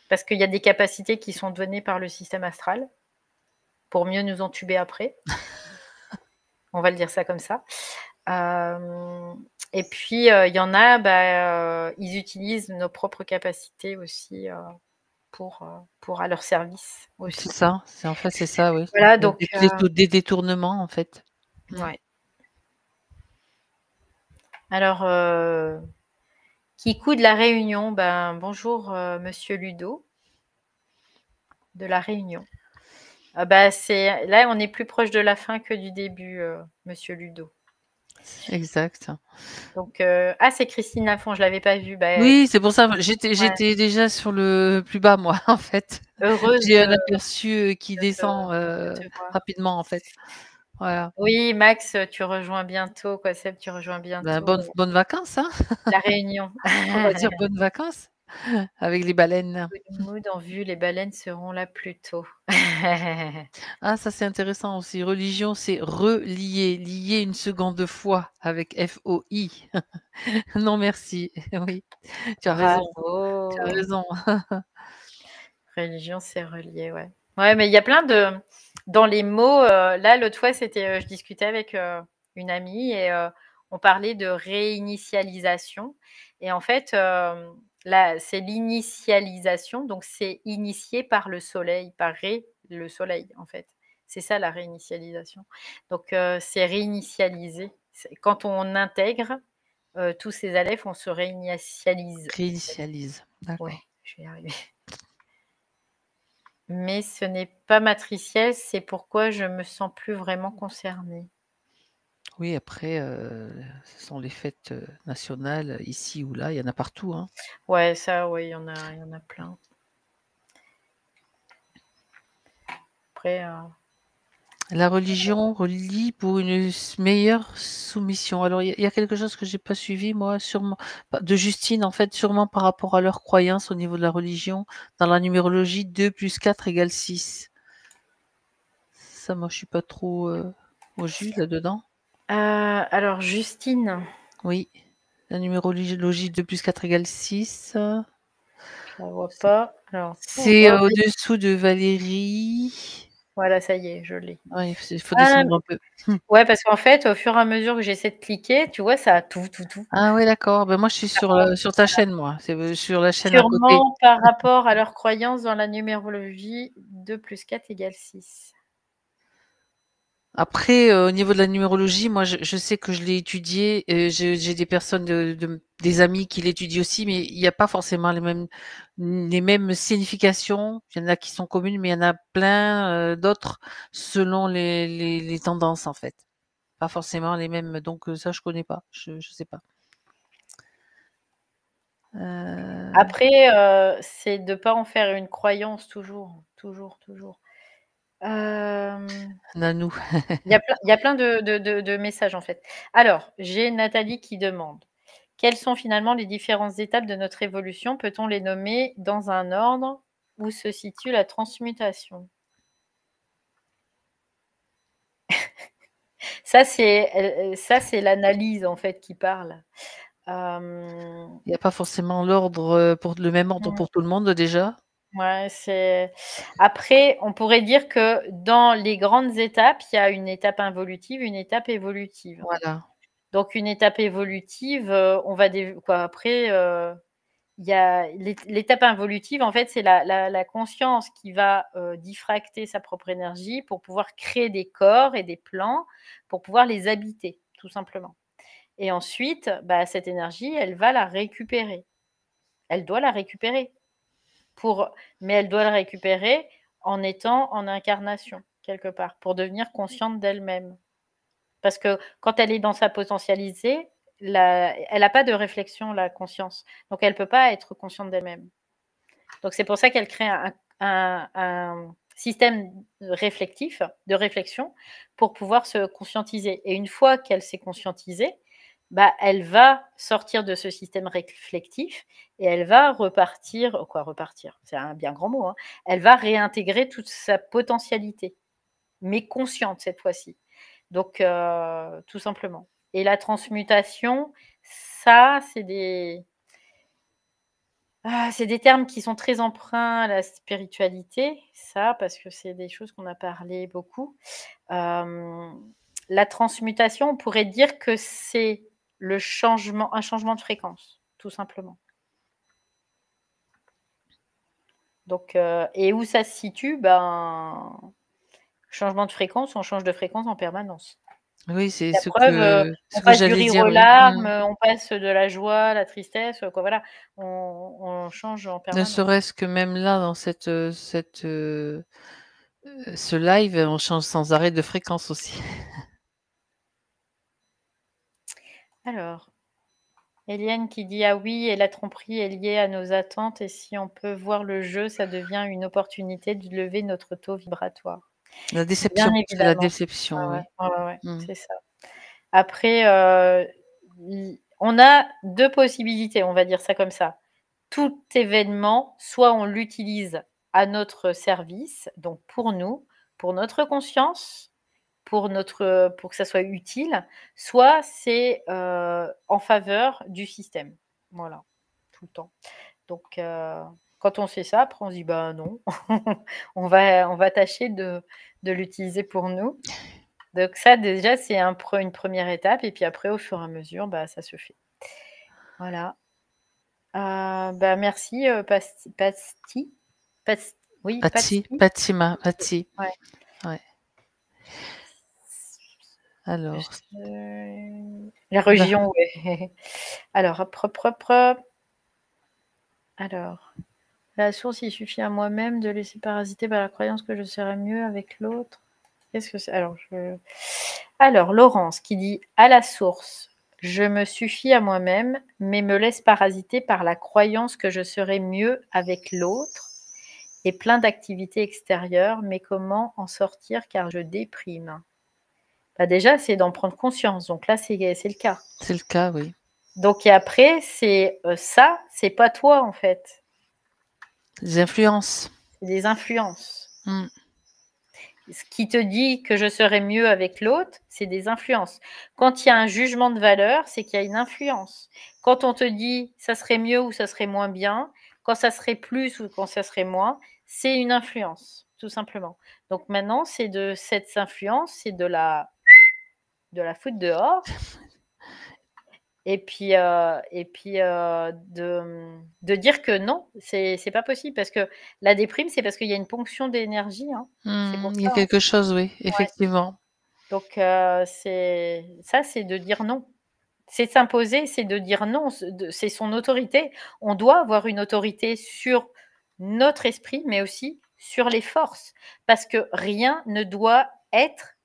Parce qu'il y a des capacités qui sont données par le système astral pour mieux nous entuber après. On va le dire ça comme ça. Et puis, il y en a, ils utilisent nos propres capacités aussi pour à leur service aussi. C'est ça, c'est ça, oui. Voilà, donc Des détournements, en fait. ouais. Alors, Kikou de La Réunion, bonjour monsieur Ludo de La Réunion. Là, on est plus proche de la fin que du début, monsieur Ludo. Exact. Donc, c'est Christine Lafont, je l'avais pas vue. Oui, c'est pour ça, j'étais déjà sur le plus bas, moi, en fait. Heureuse J'ai un aperçu qui de descend te voir. rapidement, en fait. Voilà. Oui, Max, tu rejoins bientôt, quoi. Seb, tu rejoins bientôt Bonnes vacances, hein. La Réunion. On va dire bonnes vacances avec les baleines. Good mood en vue, les baleines seront là plus tôt. Ah, ça c'est intéressant aussi. Religion, c'est relier, lier une seconde fois avec F-O-I. Non, merci. Oui, tu as raison. Tu as Bravo. raison. Religion, c'est relié, ouais. Ouais, mais il y a plein de dans les mots, là, l'autre fois, c'était, je discutais avec, une amie et on parlait de réinitialisation et en fait, là, c'est l'initialisation, donc c'est initié par le soleil, par ré, le soleil, en fait. C'est ça la réinitialisation. Donc c'est réinitialiser. C'est quand on intègre, tous ces alephes, on se réinitialise. Réinitialise. D'accord. Ouais, je vais y arriver. Mais ce n'est pas matriciel, c'est pourquoi je me sens plus vraiment concernée. Oui, après, ce sont les fêtes nationales ici ou là, il y en a partout, hein. Ouais, ça, oui, il y en a plein. Après, La religion relie pour une meilleure soumission. Alors, il y a quelque chose que j'ai pas suivi, moi, sûrement de Justine, en fait, sûrement par rapport à leurs croyances au niveau de la religion. Dans la numérologie, 2 + 4 = 6. Ça, moi, je suis pas trop au jus là-dedans. alors Justine, Oui, la numérologie 2 + 4 = 6. je la vois pas. Alors, C'est au-dessous de Valérie. voilà, ça y est, je l'ai. Ouais, il faut Ah, descendre un peu. ouais, parce qu'en fait, au fur et à mesure que j'essaie de cliquer, tu vois, ça a tout. Ah oui, d'accord. Ben moi, je suis sur ta chaîne, moi. C'est sur la chaîne à côté. Sûrement par rapport à leurs croyances dans la numérologie, 2 + 4 = 6. Après, au niveau de la numérologie, moi, je sais que je l'ai étudié. J'ai des personnes, des amis qui l'étudient aussi, mais il n'y a pas forcément les mêmes significations. Il y en a qui sont communes, mais il y en a plein d'autres selon les tendances, en fait. Pas forcément les mêmes. Donc ça, je connais pas. Je sais pas. Après, c'est de pas en faire une croyance toujours. Nanou. Il y a plein de messages, en fait. Alors, j'ai Nathalie qui demande: «Quelles sont finalement les différentes étapes de notre évolution? Peut-on les nommer dans un ordre? Où se situe la transmutation?» Ça, c'est l'analyse, en fait, qui parle. Il n'y a pas forcément l'ordre pour le même ordre Mmh. pour tout le monde déjà. Ouais, après, on pourrait dire que dans les grandes étapes, il y a une étape involutive, une étape évolutive. Voilà. Donc une étape évolutive, on va après, il y a l'étape involutive, en fait, c'est la conscience qui va, diffracter sa propre énergie pour pouvoir créer des corps et des plans, pour pouvoir les habiter, tout simplement. Et ensuite, cette énergie, elle va la récupérer. Elle doit la récupérer. Mais elle doit le récupérer en étant en incarnation, quelque part, pour devenir consciente d'elle-même. Parce que quand elle est dans sa potentialité, elle n'a pas de réflexion, la conscience. Donc, elle ne peut pas être consciente d'elle-même. Donc, c'est pour ça qu'elle crée un système réflectif, de réflexion, pour pouvoir se conscientiser. Et une fois qu'elle s'est conscientisée, bah, elle va sortir de ce système réflectif et elle va repartir, quoi repartir, c'est un bien grand mot, hein, elle va réintégrer toute sa potentialité, mais consciente cette fois-ci. Donc, tout simplement. Et la transmutation, ça, c'est des termes qui sont très emprunts à la spiritualité, ça, parce que c'est des choses qu'on a parlé beaucoup. La transmutation, on pourrait dire que c'est un changement de fréquence, tout simplement. Donc, et où ça se situe? Ben, changement de fréquence, on change de fréquence en permanence. Oui, c'est La ce preuve, que on ce que passe du j'allais rire dire, aux oui. larmes, on passe de la joie à la tristesse, quoi, voilà. On change en Ne permanence. serait-ce que même là, dans ce live, on change sans arrêt de fréquence aussi. Alors, Eliane qui dit: «Ah oui, et la tromperie est liée à nos attentes et si on peut voir le jeu, ça devient une opportunité de lever notre taux vibratoire». La Bien déception, c'est la évidemment. déception, Ouais, oui. ouais, ouais, ouais, Mmh. c'est ça. Après, on a 2 possibilités, on va dire ça comme ça. Tout événement, soit on l'utilise à notre service, donc pour nous, pour notre conscience, pour que ça soit utile, soit c'est, en faveur du système. Voilà, tout le temps. Donc, quand on sait ça, après on se dit: «Bah non, on va tâcher de l'utiliser pour nous». Donc ça déjà, c'est une première étape et puis après au fur et à mesure, bah, ça se fait. Voilà. Bah, merci, oui, Patsi, Patsy. Patsima, Patsi. Ouais. Ouais. Alors, La bah, religion, ouais. Alors, hop, hop, hop, hop. Alors, la source, il suffit à moi-même de laisser parasiter par la croyance que je serai mieux avec l'autre. Qu'est-ce que c'est? Alors, Laurence qui dit: «À la source, je me suffis à moi-même, mais me laisse parasiter par la croyance que je serai mieux avec l'autre et plein d'activités extérieures, mais comment en sortir car je déprime?» Bah, déjà, c'est d'en prendre conscience, donc là, c'est le cas. c'est le cas, oui. Donc et après, c'est, ça, c'est pas toi, en fait. Les influences. C'est des influences. Mmh. Ce qui te dit que je serai mieux avec l'autre, c'est des influences. Quand il y a un jugement de valeur, c'est qu'il y a une influence. Quand on te dit ça serait mieux ou ça serait moins bien, quand ça serait plus ou quand ça serait moins, c'est une influence, tout simplement. Donc maintenant, c'est de cette influence, c'est de la foutre dehors et puis, de dire que non, c'est pas possible parce que la déprime, c'est parce qu'il y a une ponction d'énergie, hein. C'est pour Il y a ça, hein. quelque chose, oui, Ouais. effectivement. Donc, c'est de dire non. C'est s'imposer, c'est de dire non, c'est son autorité. On doit avoir une autorité sur notre esprit, mais aussi sur les forces, parce que rien ne doit être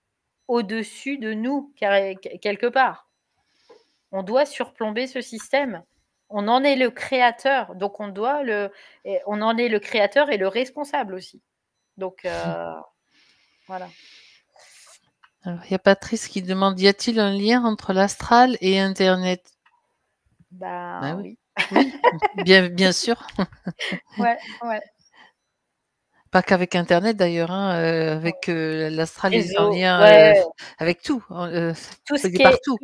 au-dessus de nous, quelque part. On doit surplomber ce système. On en est le créateur, donc on en est le créateur et le responsable aussi. Donc, voilà. Alors, il y a Patrice qui demande: «Y a-t-il un lien entre l'astral et internet?» Bah Ben oui. oui. Oui, bien sûr. Ouais, ouais. Pas qu'avec internet d'ailleurs, hein, avec, l'astral, il est en Réseau, lien, ouais, avec tout, tout ce il est qui est partout.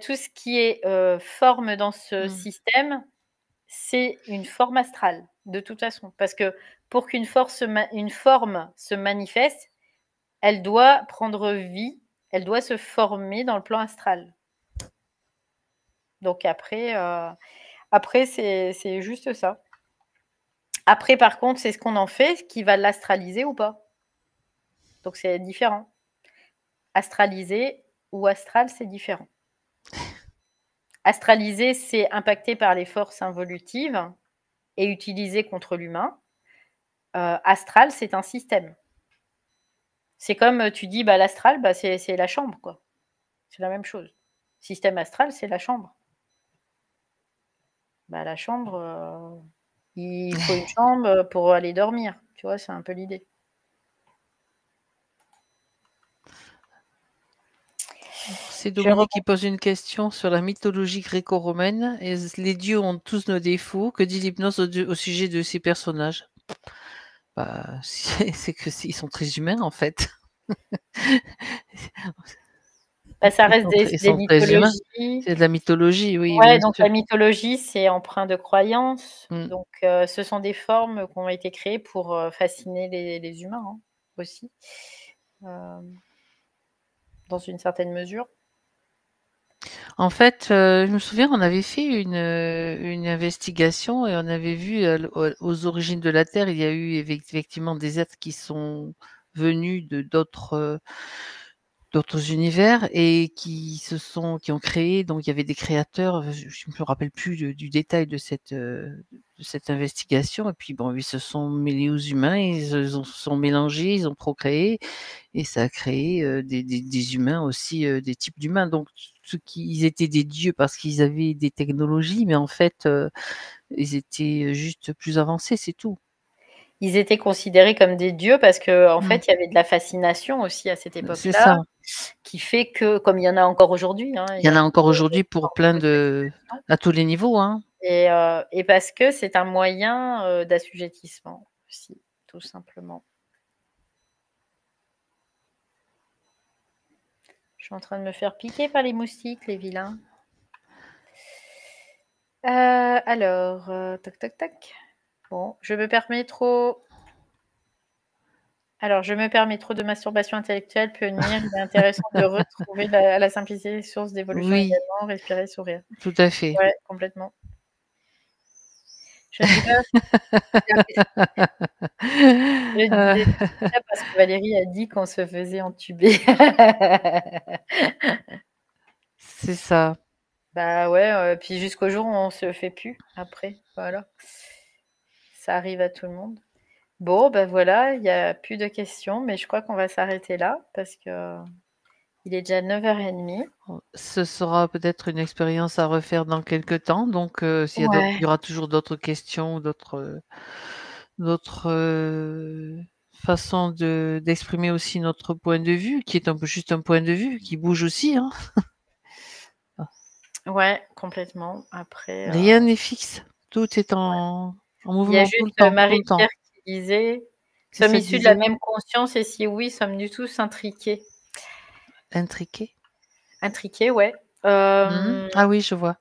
tout ce qui est, forme dans ce Mmh. système, c'est une forme astrale, de toute façon. Parce que pour une forme se manifeste, elle doit prendre vie, elle doit se former dans le plan astral. Donc après c'est juste ça. Après par contre, c'est ce qu'on en fait qui va l'astraliser ou pas. Donc c'est différent. Astraliser ou astral, c'est différent. Astraliser, c'est impacté par les forces involutives et utilisé contre l'humain. Astral, c'est un système. C'est comme tu dis, bah, l'astral, bah, c'est la chambre, quoi. C'est la même chose. Système astral, c'est la chambre. Bah, la chambre, il faut une chambre pour aller dormir. Tu vois, c'est un peu l'idée. C'est Dominique qui pose une question sur la mythologie gréco-romaine. Les dieux ont tous nos défauts. Que dit l'hypnose au sujet de ces personnages? Bah, c'est que ils sont très humains en fait. Bah, ça reste des mythologies. C'est de la mythologie, oui. Ouais, donc la mythologie, c'est empreint de croyances. Donc, ce sont des formes qui ont été créées pour fasciner les humains hein, aussi, dans une certaine mesure. En fait, je me souviens, on avait fait une investigation et on avait vu aux origines de la Terre, il y a eu effectivement des êtres qui sont venus de d'autres univers et qui ont créé. Donc il y avait des créateurs. Je me rappelle plus du détail de cette investigation. Et puis bon, ils se sont mêlés aux humains, ils se sont mélangés, ils ont procréé et ça a créé des humains aussi, des types d'humains. Donc ils étaient des dieux parce qu'ils avaient des technologies, mais en fait, ils étaient juste plus avancés, c'est tout. Ils étaient considérés comme des dieux parce que en fait, il y avait de la fascination aussi à cette C'est époque-là, ça. qui fait que, comme il y en a encore aujourd'hui, hein, Il y en a encore aujourd'hui pour plein à tous les niveaux, hein. Et parce que c'est un moyen d'assujettissement aussi, tout simplement. Je suis en train de me faire piquer par les moustiques, les vilains. Alors, tac, tac, tac. Bon, je me permets trop de masturbation intellectuelle peut nuire. Il est intéressant de retrouver la simplicité, source d'évolution également, respirer, sourire. Tout à fait. Ouais, complètement. Je ne dis pas. Je disais ça parce que Valérie a dit qu'on se faisait entuber. C'est ça. Bah ouais, puis jusqu'au jour où on se fait plus après, voilà. Ça arrive à tout le monde. Bon, ben voilà, il n'y a plus de questions, mais je crois qu'on va s'arrêter là parce que il est déjà 9h30. Ce sera peut-être une expérience à refaire dans quelques temps. Donc, il y aura toujours d'autres questions, d'autres façons d'exprimer aussi notre point de vue, qui est juste un point de vue, qui bouge aussi, hein. Ouais, complètement. Après, rien n'est fixe. Tout est en mouvement. Il y a tout le juste temps, Marie-Pierre qui disait sommes issus de la même conscience et si oui, sommes-nous tous intriqués? Intriqués? Intriqués, ouais. Ah oui, je vois.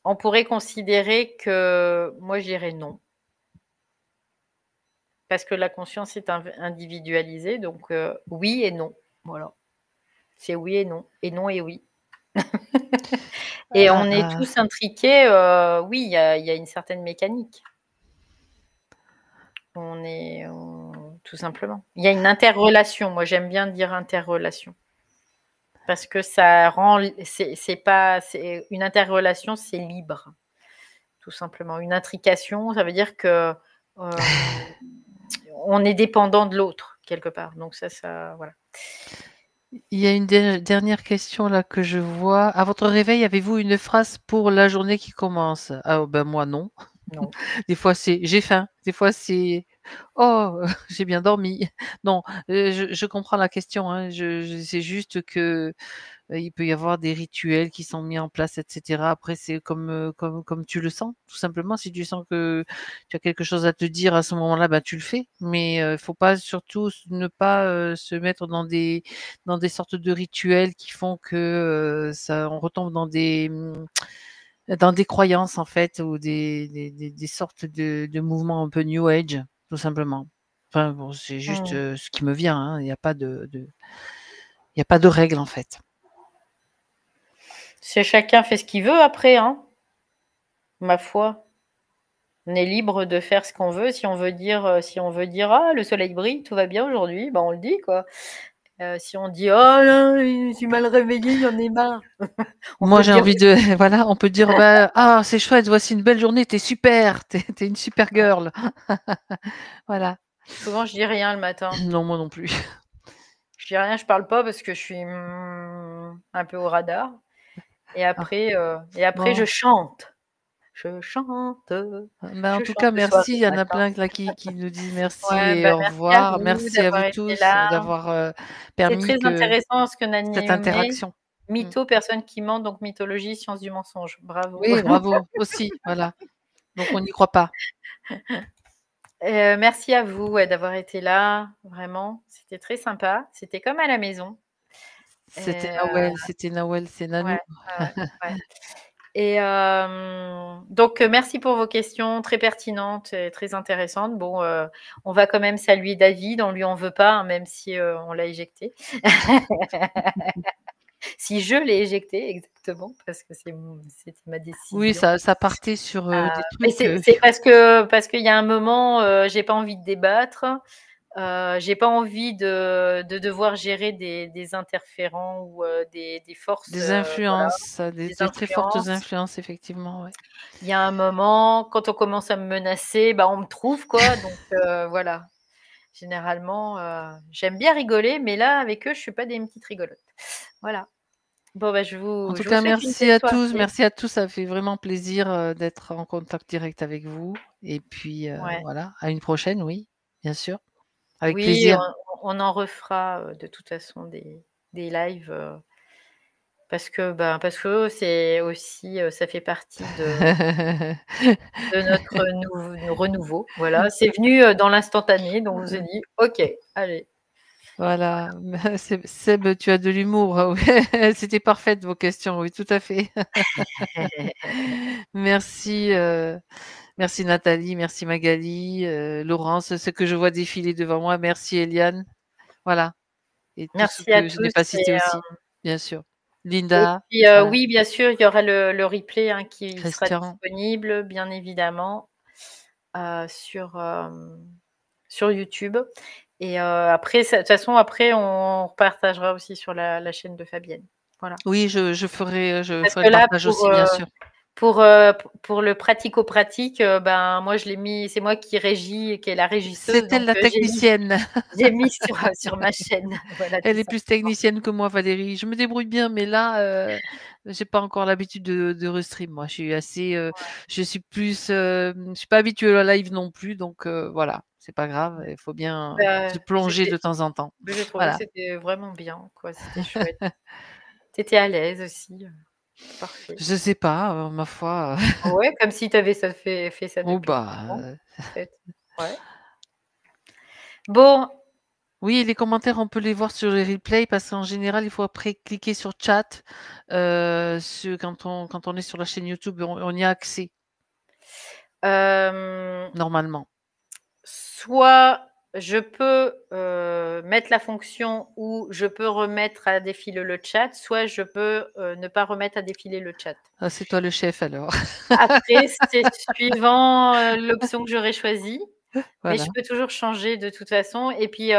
On pourrait considérer que moi, je dirais non. Parce que la conscience est individualisée, donc oui et non. Voilà. C'est oui et non. Et non et oui. Et on est tous intriqués. Oui, il y a une certaine mécanique. Tout simplement. Il y a une interrelation. Moi, j'aime bien dire interrelation. Parce que ça rend. C'est une interrelation, c'est libre. Tout simplement. Une intrication, ça veut dire que on est dépendant de l'autre, quelque part. Donc ça, voilà. Il y a une dernière question là que je vois. À votre réveil, avez-vous une phrase pour la journée qui commence? Ah ben moi non. Non. Des fois c'est j'ai faim. Des fois c'est oh j'ai bien dormi. Non, je comprends la question. Hein. C'est juste que il peut y avoir des rituels qui sont mis en place, etc. Après, c'est comme tu le sens, tout simplement. Si tu sens que tu as quelque chose à te dire à ce moment-là, bah, tu le fais. Mais il faut pas surtout ne pas se mettre dans des sortes de rituels qui font que on retombe dans des croyances en fait ou des sortes de mouvements un peu New Age, tout simplement. Enfin bon, c'est juste ce qui me vient. Hein. Il n'y a pas il n'y a pas de règle en fait. C'est chacun fait ce qu'il veut après, hein. Ma foi. On est libre de faire ce qu'on veut. Si on veut dire ah le soleil brille, tout va bien aujourd'hui, bah on le dit quoi. Si on dit oh là, je suis mal réveillée, j'en ai marre. Moi j'ai envie de voilà, on peut dire bah ah c'est chouette, voici une belle journée, t'es super, t'es une super girl. Voilà. Souvent je dis rien le matin. Non moi non plus. Je dis rien, je parle pas parce que je suis un peu au radar. Et Ah, après, je bon. chante. Je chante, Ben, en je tout chante cas, le soir merci. et Il le y en a matin. plein là qui nous disent merci Ouais, et bah, au merci à revoir. vous Merci à vous d'avoir été tous là. d'avoir C'est permis très que intéressant ce qu'on a cette nommé interaction. Mm. mytho, personne qui ment, donc mythologie, science du mensonge. Bravo. Oui, bravo aussi. Voilà. Donc, on n'y croit pas. Merci à vous ouais, d'avoir été là, vraiment. C'était très sympa. C'était comme à la maison. C'était Et, Nawel, c'est Nanou. ouais, ouais, ouais, ouais. Et donc, merci pour vos questions très pertinentes et très intéressantes. Bon, on va quand même saluer David, on lui en veut pas, hein, même si on l'a éjecté. Si je l'ai éjecté, exactement, parce que c'était ma Oui, décision. ça partait sur des Mais trucs. c'est parce qu'il y a un moment, j'ai pas envie de débattre. J'ai pas envie de devoir gérer des interférents ou des forces, Des voilà, influences, des des très fortes influences. influences, effectivement, ouais. Il y a un moment, quand on commence à me menacer, bah, on me trouve quoi, donc voilà. Généralement, j'aime bien rigoler, mais là, avec eux, je suis pas des petites rigolotes. Voilà. Bon, bah, En tout je vous cas, souhaite une merci belle à tous. soirée. Merci à tous. Ça fait vraiment plaisir d'être en contact direct avec vous. Et puis, Ouais. voilà, à une prochaine, oui, bien sûr. Avec Oui, plaisir. on en refera, de toute façon des lives, parce que c'est aussi, ça fait partie de notre renouveau. Voilà, c'est venu, dans l'instantané, donc on s'est dit: «OK, allez». Voilà. Seb, tu as de l'humour. Ouais, c'était parfaite vos questions, oui, tout à fait. Merci, merci Nathalie, merci Magali, Laurence, ce que je vois défiler devant moi. Merci Eliane. Voilà. Et tous ceux Merci à que je n'ai tous pas cités aussi, bien sûr. et Linda, puis, voilà. oui, bien sûr, il y aura le replay, hein, qui sera Christian. disponible, bien évidemment, sur YouTube et après ça de toute façon, après on partagera aussi sur la chaîne de Fabienne. Voilà. Oui, je Parce ferai que le là, partage aussi, bien sûr. pour le pratico-pratique, ben, moi, je l'ai mis c'est moi qui régis et qui est la régisseuse, C'est elle donc la technicienne. j'ai mis sur ma chaîne. Voilà, tout Elle est plus simplement. technicienne que moi, Valérie. Je me débrouille bien, mais là, j'ai pas encore l'habitude de restream. Moi, je suis assez, je suis plus, je suis pas habituée au live non plus, donc voilà, c'est pas grave. Il faut bien se Bah, plonger de temps en temps. j'ai trouvé que Voilà. c'était vraiment bien, quoi, c'était chouette. Tu étais à l'aise aussi, parfait. Je sais pas, ma foi. Ouais, comme si tu avais fait ça Oh depuis bah, longtemps, en fait. Ouais. Bon, oui, les commentaires, on peut les voir sur les replays parce qu'en général, il faut après cliquer sur chat, quand on est sur la chaîne YouTube, on y a accès, hem normalement. soit je peux, mettre la fonction où je peux remettre à défiler le chat, soit je peux, ne pas remettre à défiler le chat. Ah, c'est toi le chef alors. Après, c'est suivant, l'option que j'aurais choisie, mais Voilà. je peux toujours changer de toute façon et puis,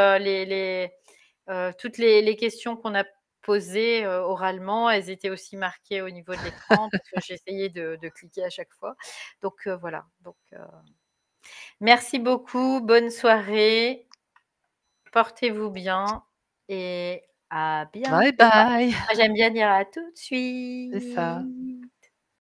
toutes les questions qu'on a posées, oralement, elles étaient aussi marquées au niveau de l'écran parce que j'essayais de cliquer à chaque fois. Donc, voilà, donc, merci beaucoup, bonne soirée. Portez-vous bien et à Bye bientôt. bye. Moi, j'aime bien dire à tout de C'est ça. suite.